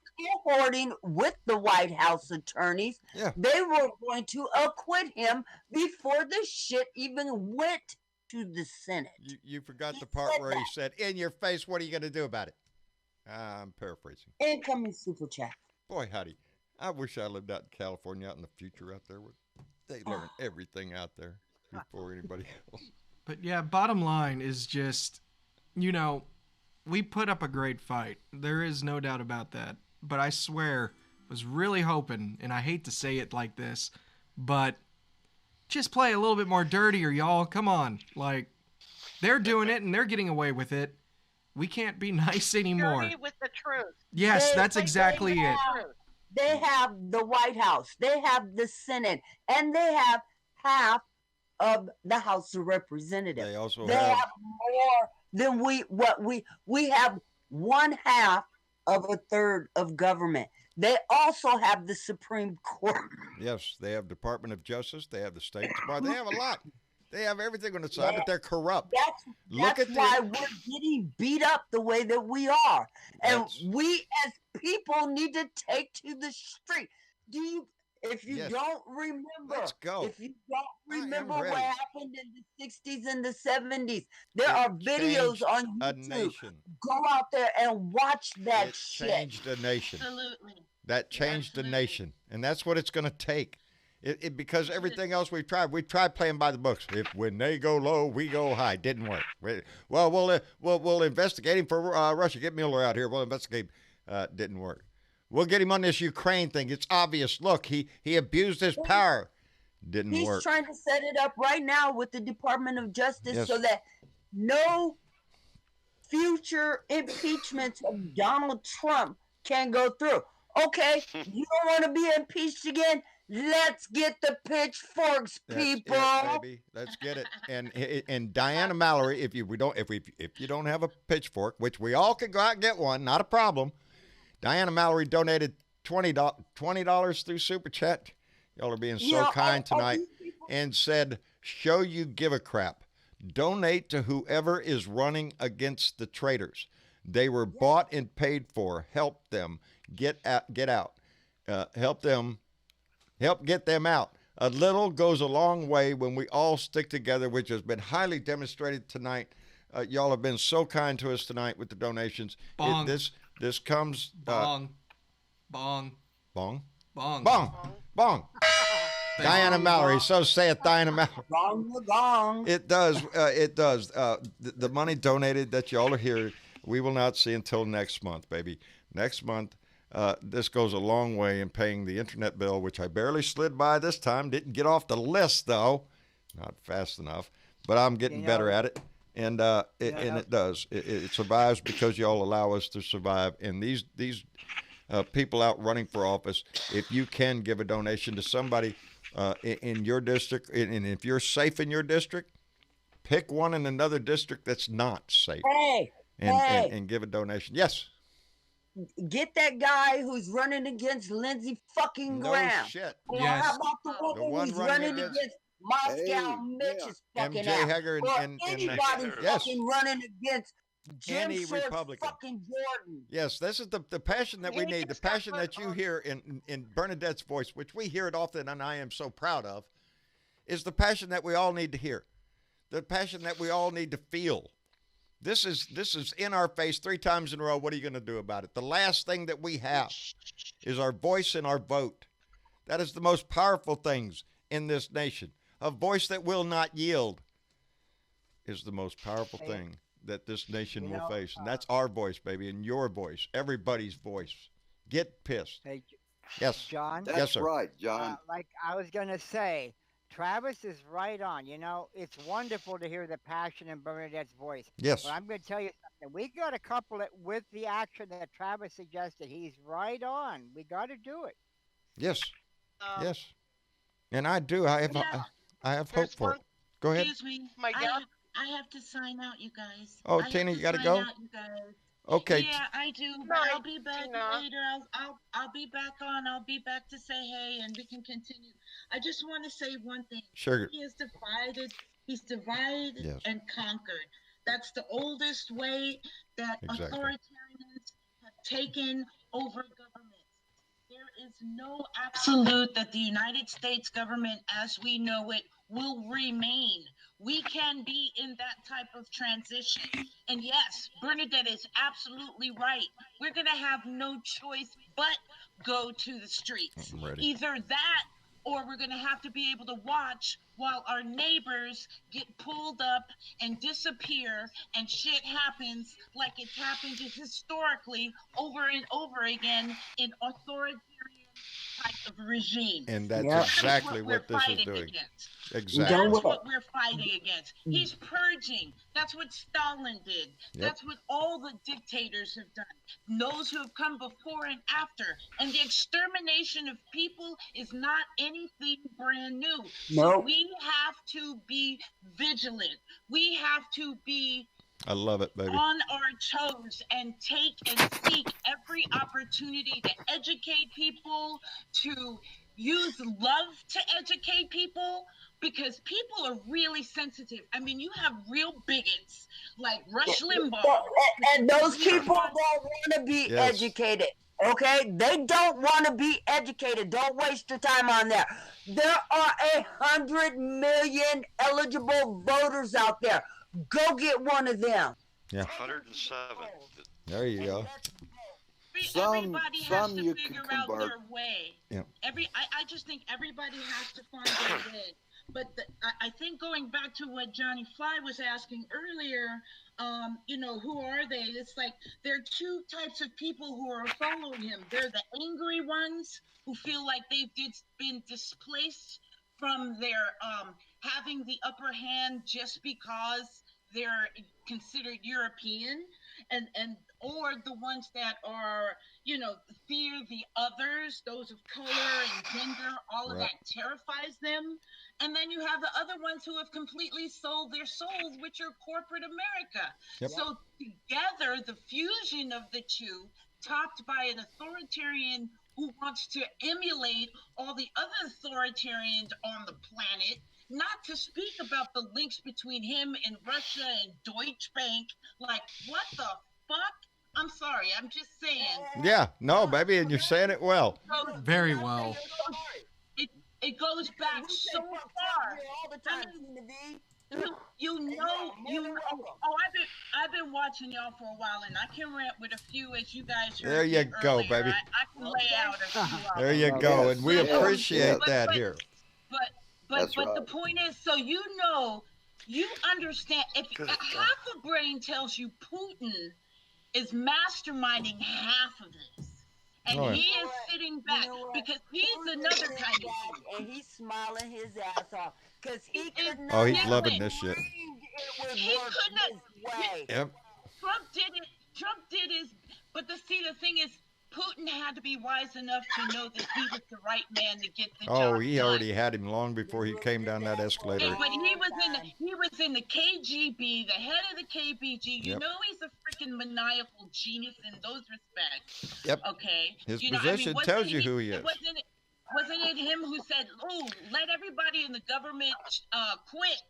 cohorting with the White House attorneys. Yeah. They were going to acquit him before the shit even went to the Senate. You forgot the part where he said, in your face, what are you going to do about it? I'm paraphrasing. Incoming super chat. Boy, howdy. I wish I lived out in California out in the future out there. They learn everything out there before anybody else. But yeah, bottom line is just, you know, we put up a great fight. There is no doubt about that. But I swear, was really hoping, and I hate to say it like this, but just play a little bit more dirtier, y'all. Come on. Like, they're doing it and they're getting away with it. We can't be nice anymore. Dirty with the truth. Yes, that's exactly it. They have the White House, they have the Senate, and they have half of the House of Representatives. They also have more than we have one half of a third of government. They also have the Supreme Court. Yes, they have Department of Justice. They have the State Department. They have a lot. They have everything on the side, but they're corrupt. That's why we're getting beat up the way that we are. And we as people need to take to the street. If you don't remember, let's go. If you don't remember what happened in the 60s and the 70s, there are videos on YouTube. Go out there and watch that shit. Changed a nation. Absolutely. That changed the nation. And that's what it's going to take. Because everything else we've tried playing by the books. When they go low, we go high. Didn't work. We'll investigate him for Russia. Get Mueller out here. We'll investigate. Didn't work. We'll get him on this Ukraine thing. It's obvious. Look, he abused his power. Didn't work. He's trying to set it up right now with the Department of Justice so that no future impeachments of Donald Trump can go through. Okay, you don't want to be impeached again? Let's get the pitchforks, people. That's it, baby. Let's get it. And Diana Mallory, if you don't have a pitchfork, which we all can go out and get one, not a problem. Diana Mallory donated $20 through Super Chat. Y'all are being so kind tonight, and said, "Show you give a crap. Donate to whoever is running against the traitors. They were bought and paid for. Help them get out. Help get them out. A little goes a long way when we all stick together, which has been highly demonstrated tonight. Y'all have been so kind to us tonight with the donations. Bong. This comes Bong. Bong. Bong. Diana Mallory, so saith Diana Mallory. Gong. It does. The money donated that y'all are here, we will not see until next month, baby. Next month. This goes a long way in paying the internet bill, which I barely slid by this time. Didn't get off the list, though. Not fast enough. But I'm getting better at it. And it does. It survives because y'all allow us to survive. And these people out running for office, if you can give a donation to somebody in your district, and if you're safe in your district, pick one in another district that's not safe. And give a donation. Yes. Get that guy who's running against Lindsey fucking Graham. No shit. Or how about the one who's running against Moscow Mitch's fucking MJ ass? Hager or and anybody fucking running against Jim any Short Republican. fucking Jordan. Yes, this is the passion that we need, the passion that you hear in Bernadette's voice, which we hear it often and I am so proud of, is the passion that we all need to hear, the passion that we all need to feel. This is in our face 3 times in a row. What are you going to do about it? The last thing that we have is our voice and our vote. That is the most powerful things in this nation. A voice that will not yield is the most powerful thing that this nation will face. And that's our voice, baby, and your voice, everybody's voice. Get pissed. Hey, yes. John? Yes, sir. Right, John. Like I was going to say, Travis is right on. You know, it's wonderful to hear the passion in Bernadette's voice. Yes. But I'm going to tell you something. We got to couple it with the action that Travis suggested. He's right on. We got to do it. Yes. Yes. And I do. I have hope for it. Go ahead. Excuse me. My God. I have to sign out, you guys. Oh, Tina, you got to go? Okay. Yeah, I do. But I'll be back later. I'll be back on. I'll be back to say hey, and we can continue. I just want to say one thing. Sure. He is divided. He's divided Yes. and conquered. That's the oldest way that authoritarians have taken over government. There is no absolute that the United States government, as we know it, will remain. We can be in that type of transition. And yes, Bernadette is absolutely right. We're going to have no choice but go to the streets. Either that or we're going to have to be able to watch while our neighbors get pulled up and disappear and shit happens like it's happened historically over and over again in authoritarian type of regime. And that's exactly what this is doing. Exactly. That's what we're fighting against. He's purging. That's what Stalin did. That's what all the dictators have done. Those who have come before and after. And the extermination of people is not anything brand new. So we have to be vigilant. We have to be I love it, baby. on our toes and take and seek every opportunity to educate people, to use love to educate people, because people are really sensitive. I mean, you have real bigots like Rush Limbaugh. And those people don't want to be educated. Okay? They don't want to be educated. Don't waste your time on that. There are 100 million eligible voters out there. Go get one of them. Yeah. 107. There you go. everybody has to you figure can out convert. their way. Yeah. I just think everybody has to find their way. But I think going back to what Johnny Fly was asking earlier, who are they? It's like there are two types of people who are following him. They're the angry ones who feel like they've been displaced from their having the upper hand just because they're considered European, and or the ones that are fear the others, those of color and gender, all of Right. that terrifies them. And then you have the other ones who have completely sold their souls, which are corporate America. Yep. So together, the fusion of the two, topped by an authoritarian who wants to emulate all the other authoritarians on the planet, not to speak about the links between him and Russia and Deutsche Bank. Like, what the fuck? I'm sorry, I'm just saying. Yeah, no, baby, and you're saying it well. Very well. It goes back so far. All the time, Tina V. I've been watching y'all for a while, and I can rant with a few, as you guys heard. There you go, earlier. baby. I can lay out a few. There you go, and we appreciate that here. But the point is, so you understand, if half a brain tells you Putin is masterminding half of this. And he is sitting back because he's another kind of and he's smiling his ass off because he could not. Oh, he's loving this shit. He couldn't. Yep. Trump did his. But the thing is, Putin had to be wise enough to know that he was the right man to get the job Oh, he done. already had him long before he came down that escalator. But he was in the KGB, the head of the KBG. You know he's a freaking maniacal genius in those respects. Yep. Okay. His I position mean, tells you who he is. Wasn't it him who said, "Oh, let everybody in the government quit.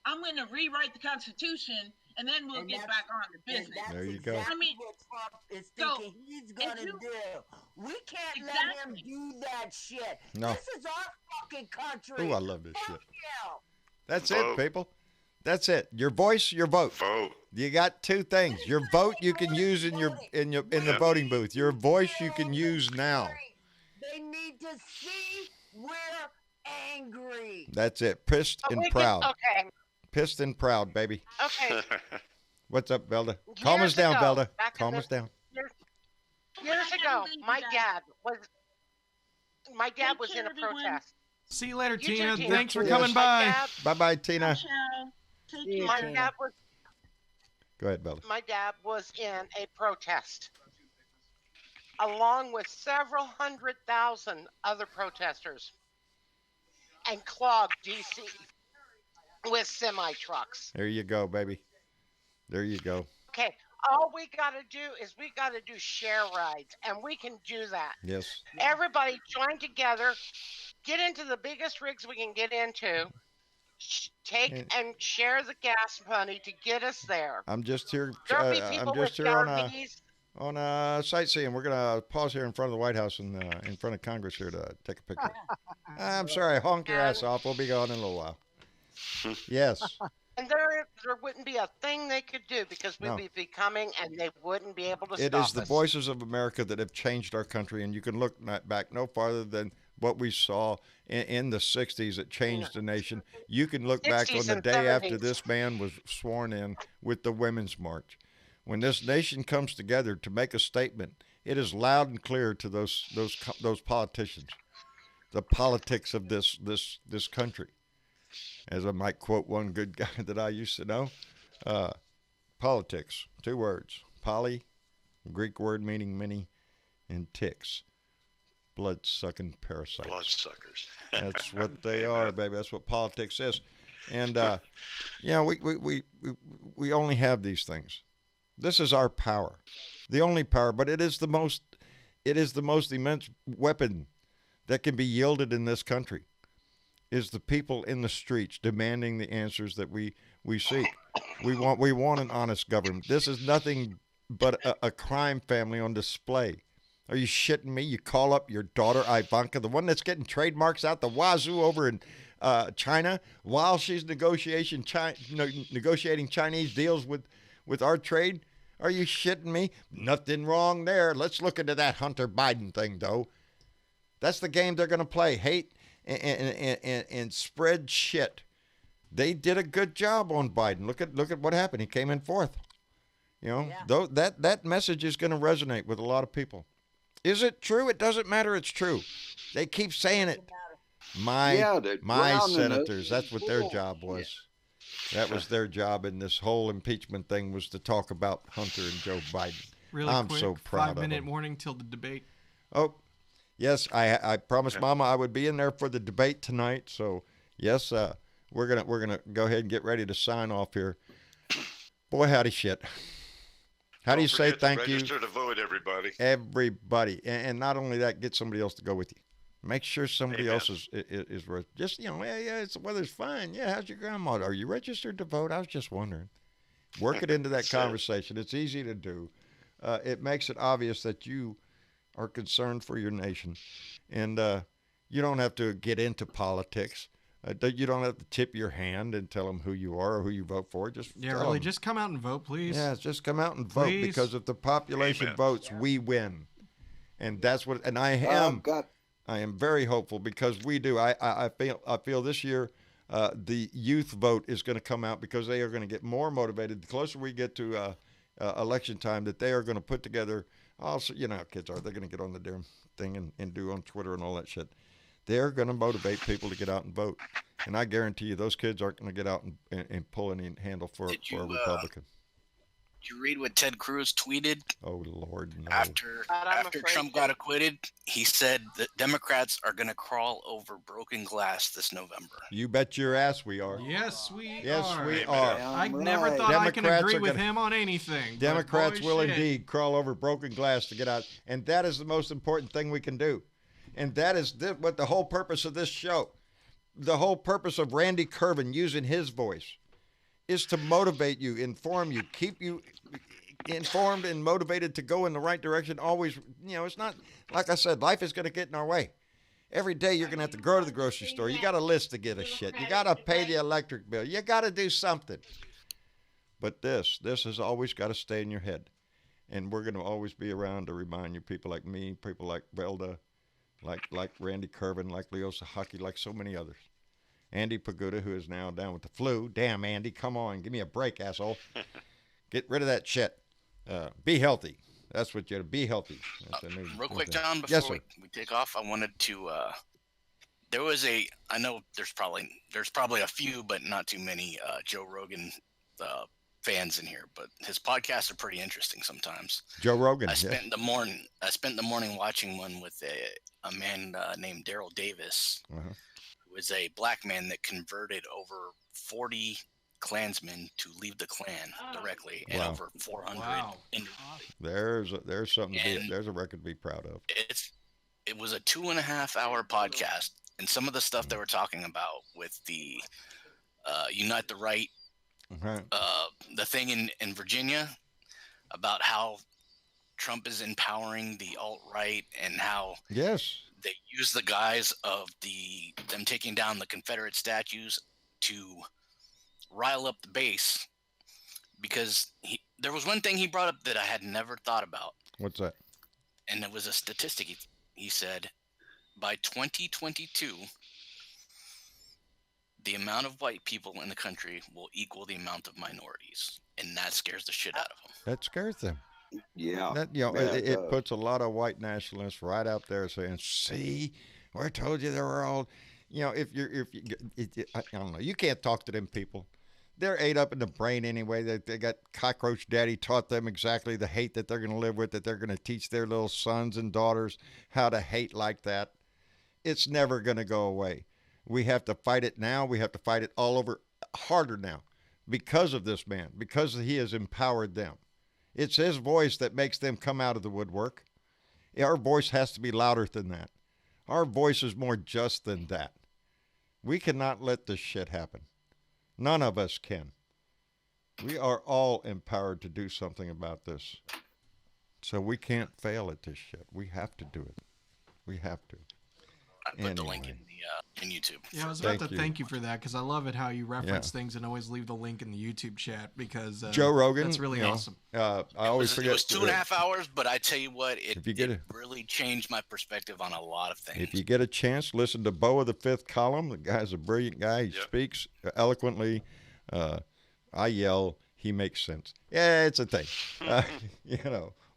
I'm going to rewrite the Constitution, and then we'll get back on to business." That's there you go. exactly what Trump is thinking he's going to do. We can't let him do that shit. No. This is our fucking country. Ooh, I love this shit. Yeah. That's it, people. That's it. Your voice, your vote. Vote. You got two things. Your vote you can use in the voting booth. Your voice you can use now. They need to see we're angry. That's it. Pissed and proud. Okay. Pissed and proud, baby. Okay. What's up, Velda? Calm us down, Velda. Calm us down. Years ago, my dad was in a protest. See you later, You too, Tina. Tina. Thanks for Yes. coming by. Bye-bye, Tina. My dad was Go ahead, Velda. my dad was in a protest along with several 100,000 other protesters and clogged DC with semi trucks. There you go, baby. There you go. Okay, all we got to do is we got to do share rides, and we can do that. Yes. Everybody join together, get into the biggest rigs we can get into, take and share the gas money to get us there. I'm just here. There'll be I'm people just with here RVs. on sightseeing. We're gonna pause here in front of the White House and in front of Congress here to take a picture. I'm sorry, honk your ass off. We'll be gone in a little while. Yes. And there wouldn't be a thing they could do because we'd No. be coming and they wouldn't be able to It stop is the us. voices of America that have changed our country, and you can look back no farther than what we saw in the 60s that changed the nation. You can look back on 60s the and day after 70s. this man was sworn in with the Women's March. When this nation comes together to make a statement, it is loud and clear to those politicians, the politics of this country. As I might quote one good guy that I used to know, politics, 2 words, poly, Greek word meaning many, and ticks, blood-sucking parasites. Bloodsuckers. That's what they are, baby. That's what politics is. And, we only have these things. This is our power, the only power, but it is the most immense weapon that can be yielded in this country. Is the people in the streets demanding the answers that we seek. We want an honest government. This is nothing but a crime family on display. Are you shitting me? You call up your daughter Ivanka, the one that's getting trademarks out the wazoo over in China, while she's negotiating Chinese deals with our trade. Are you shitting me? Nothing wrong there. Let's look into that Hunter Biden thing, though. That's the game they're going to play. Hate and spread shit. They did a good job on Biden. Look at what happened. He came in fourth. You know, though that message is going to resonate with a lot of people. Is it true? It doesn't matter. It's true. They keep saying it. My senators. That's what their job was. That was their job in this whole impeachment thing, was to talk about Hunter and Joe Biden. Really I'm quick, so proud of them. 5-minute warning till the debate. Oh, yes, I promised Mama I would be in there for the debate tonight. So yes, we're gonna go ahead and get ready to sign off here. Boy, howdy shit. How do you say thank you? Register to vote, everybody. Everybody, and not only that, get somebody else to go with you. Make sure somebody else is just, you know, yeah, it's the weather's fine. Yeah, how's your grandma? Are you registered to vote? I was just wondering. Work it into that conversation. It's easy to do. It makes it obvious that you are concerned for your nation, and you don't have to get into politics. You don't have to tip your hand and tell them who you are or who you vote for. Just just come out and vote, please. Yeah, just come out and vote, because if the population votes, we win, and that's what. And I am very hopeful, because we do. I feel this year the youth vote is going to come out, because they are going to get more motivated the closer we get to election time. That they are going to put together. Also, you know how kids are. They're going to get on the damn thing and do on Twitter and all that shit. They're going to motivate people to get out and vote. And I guarantee you those kids aren't going to get out and pull any handle for a Republican. Did you read what Ted Cruz tweeted? Oh, Lord, no. After Trump got acquitted, he said that Democrats are going to crawl over broken glass this November. You bet your ass we are. Yes, we are. Yes, we are. I never thought I could agree with him on anything. Democrats will indeed crawl over broken glass to get out. And that is the most important thing we can do. And that is what the whole purpose of this show, the whole purpose of Randy Kervin using his voice, is to motivate you, inform you, keep you informed and motivated to go in the right direction. Always, you know, it's not, like I said, life is going to get in our way. Every day you're going to have to go to the grocery store. You got a list to get a shit. You got to pay the electric bill. You got to do something. But this has always got to stay in your head. And we're going to always be around to remind you, people like me, people like Velda, like Randy Kervin, like Leo Sahaki, like so many others. Andy Pagoda, who is now down with the flu. Damn, Andy, come on. Give me a break, asshole. Get rid of that shit. Be healthy. That's what you got to be healthy. Real quick, John, before we take off, I wanted to I know there's probably a few, but not too many Joe Rogan fans in here, but his podcasts are pretty interesting sometimes. Joe Rogan. I spent the morning watching one with a man named Daryl Davis, who is a black man that converted over 40 Klansmen to leave the Klan directly, and over 400. There's something. There's a record to be proud of. It was a 2.5-hour podcast, and some of the stuff they were talking about with the Unite the Right. The thing in Virginia about how Trump is empowering the alt-right, and how they use the guise of them taking down the Confederate statues to rile up the base, because there was one thing he brought up that I had never thought about. What's that? And it was a statistic. He said by 2022 the amount of white people in the country will equal the amount of minorities, and that scares the shit out of them. That scares them. Yeah. That, you know, it puts a lot of white nationalists right out there saying, "See, I told you they were all," you know. I don't know. You can't talk to them people. They're ate up in the brain anyway. They got cockroach daddy taught them exactly the hate that they're going to live with, that they're going to teach their little sons and daughters how to hate like that. It's never going to go away. We have to fight it now. We have to fight it all over harder now because of this man, because he has empowered them. It's his voice that makes them come out of the woodwork. Our voice has to be louder than that. Our voice is more just than that. We cannot let this shit happen. None of us can. We are all empowered to do something about this. So we can't fail at this shit. We have to do it. We have to. I put the link in the in YouTube. Yeah, I was about to thank you for that because I love it how you reference things and always leave the link in the YouTube chat because Joe Rogan. That's really awesome. I always forget. It was 2.5 hours, but I tell you what, it it really changed my perspective on a lot of things. If you get a chance, listen to Bo of the Fifth Column. The guy's a brilliant guy. He speaks eloquently. I yell. He makes sense. Yeah, it's a thing.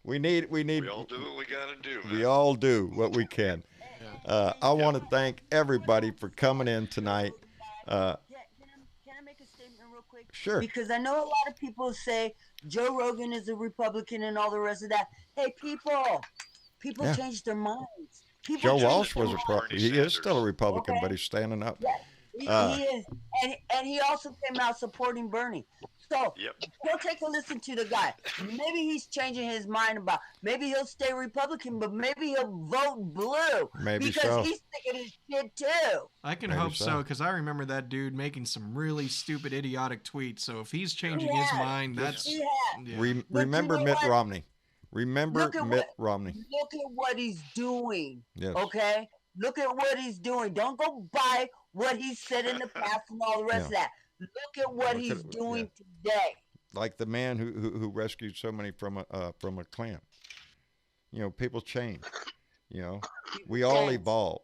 We need. We all do what we got to do, man. We all do what we can. I want to thank everybody for coming in tonight. Can I make a statement real quick? Sure. Because I know a lot of people say Joe Rogan is a Republican and all the rest of that. Hey, people change their minds. Joe Walsh was he is still a Republican, but he's standing up. Yeah, he is, and he also came out supporting Bernie. So go take a listen to the guy. Maybe he's changing his mind about. Maybe he'll stay Republican, but maybe he'll vote blue because he's thinking his shit too. I can hope so because I remember that dude making some really stupid, idiotic tweets. So if he's changing his mind, that's remember Mitt Romney. Remember Mitt Romney. Look at what he's doing. Yes. Okay. Look at what he's doing. Don't go by what he said in the past and all the rest of that. Look at what he's doing today. Like the man who rescued so many from a clan. People change. We all evolve.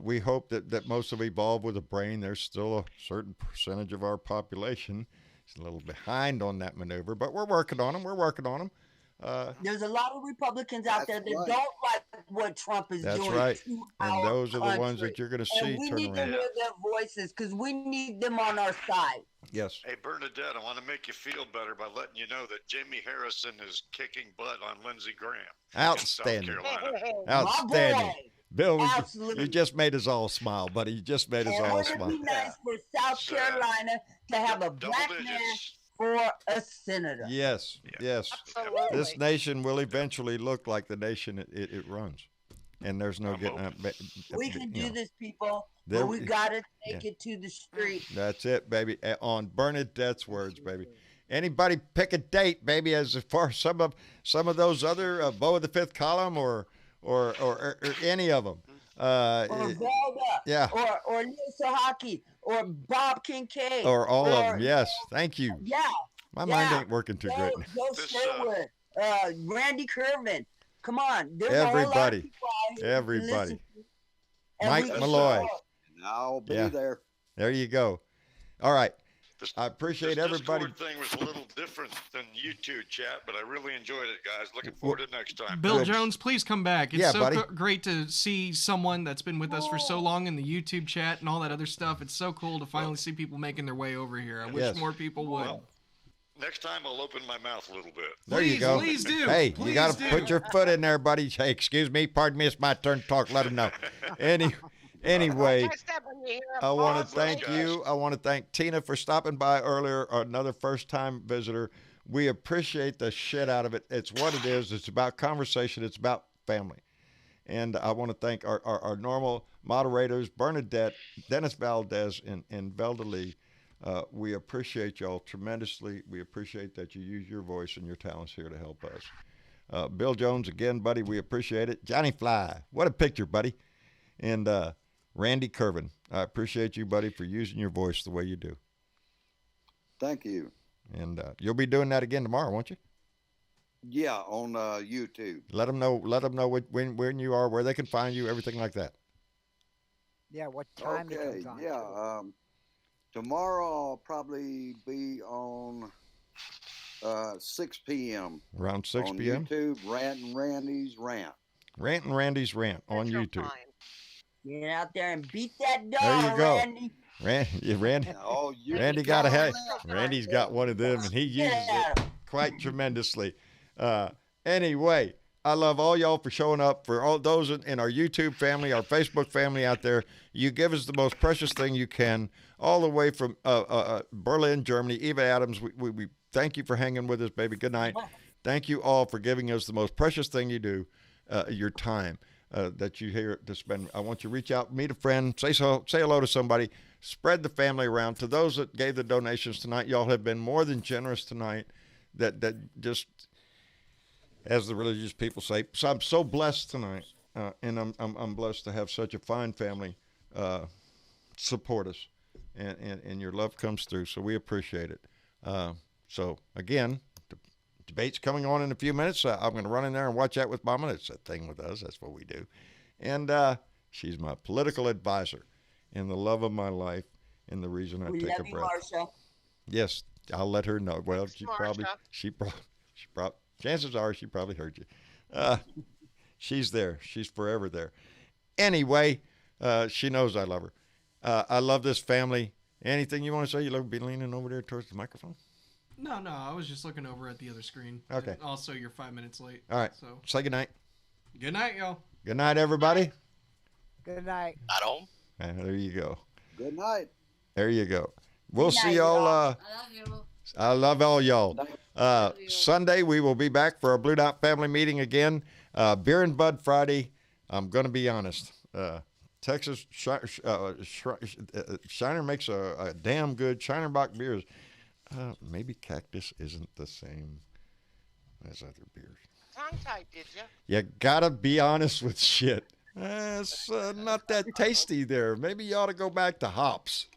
We hope that most of evolve with a brain. There's still a certain percentage of our population is a little behind on that maneuver, but we're working on them. There's a lot of Republicans out there that don't like what Trump is doing. That's right. And those are the ones that you're going to see we turn need to around. hear their voices because we need them on our side. Yes. Hey, Bernadette, I want to make you feel better by letting you know that Jamie Harrison is kicking butt on Lindsey Graham. Outstanding. In South Carolina. Outstanding. Bill, Absolutely. you just made us all smile, buddy. You just made us all smile. It would be nice for South Carolina to have a black man for a senator. Yes. Absolutely. This nation will eventually look like the nation it runs. And there's no getting up. We can do this, people, but we got to take it to the street. That's it, baby. On Bernadette's words, baby. Anybody pick a date, baby, as far as some of those other Bo of the Fifth Column or any of them. Or Velda. Or Lisa Hockey. Or Bob Kincaid. Or all of them. Yes. Thank you. Yeah. My mind ain't working too great. Joe Sherwood. Randy Kervin. Come on. There's Everybody. Mike Malloy. I'll be there. There you go. All right. I appreciate everybody. This Discord thing was a little different than YouTube chat, but I really enjoyed it, guys. Looking forward to next time. Bill Jones, please come back. It's great to see someone that's been with us for so long in the YouTube chat and all that other stuff. It's so cool to finally see people making their way over here. I wish more people would. Well, next time I'll open my mouth a little bit. There you go. Please do. Hey, you got to put your foot in there, buddy. Hey, excuse me. Pardon me. It's my turn to talk. Let them know. Anyway, I want to thank you. I want to thank Tina for stopping by earlier, another first-time visitor. We appreciate the shit out of it. It's what it is. It's about conversation. It's about family. And I want to thank our normal moderators, Bernadette, Dennis Valdez, and Velda Lee. We appreciate y'all tremendously. We appreciate that you use your voice and your talents here to help us. Bill Jones, again, buddy, we appreciate it. Johnny Fly, what a picture, buddy. And Randy Kervin, I appreciate you, buddy, for using your voice the way you do. Thank you. And you'll be doing that again tomorrow, won't you? Yeah, on YouTube. Let them know when you are, where they can find you, everything like that. Yeah, what time it comes on. Yeah, tomorrow I'll probably be on 6 p.m. Around 6 p.m.? On YouTube, Rant and Randy's Rant. Rant and Randy's Rant on YouTube. Time. Get out there and beat that dog, there you go. Randy. Randy got a head. Randy's got one of them, and he uses it quite tremendously. Anyway, I love all y'all for showing up. For all those in our YouTube family, our Facebook family out there, you give us the most precious thing you can, all the way from Berlin, Germany. Eva Adams, we thank you for hanging with us, baby. Good night. Thank you all for giving us the most precious thing you do, your time. That you here to spend. I want you to reach out, meet a friend, say hello to somebody, spread the family around. To those that gave the donations tonight, y'all have been more than generous tonight. That just, as the religious people say, so I'm so blessed tonight, and I'm blessed to have such a fine family support us, and your love comes through. So we appreciate it. So again, the debate's coming on in a few minutes. I'm going to run in there and watch that with Mama. It's a thing with us. That's what we do. And she's my political advisor and the love of my life and the reason I take a breath. Marsha. Yes, I'll let her know. Well, she probably, chances are she probably heard you. She's there. She's forever there. Anyway, she knows I love her. I love this family. Anything you want to say? You look be leaning over there towards the microphone. No, I was just looking over at the other screen. Okay. And also, you're 5 minutes late. All right. So Say good night. Good night, y'all. Good night, everybody. Good night. Not home. There you go. Good night. There you go. We'll Good night, see y'all. y'all. I love you. I love all y'all. Sunday, we will be back for our Blue Dot family meeting again. Beer and Bud Friday. I'm going to be honest. Texas Shiner makes a damn good Shinerbach beers. Maybe Cactus isn't the same as other beers. Tongue-tied, did you? You got to be honest with shit. It's not that tasty there. Maybe you ought to go back to hops.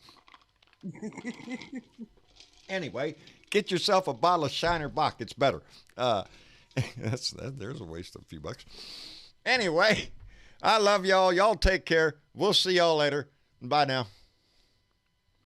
Anyway, get yourself a bottle of Shiner Bock. It's better. There's a waste of a few bucks. Anyway, I love y'all. Y'all take care. We'll see y'all later. Bye now.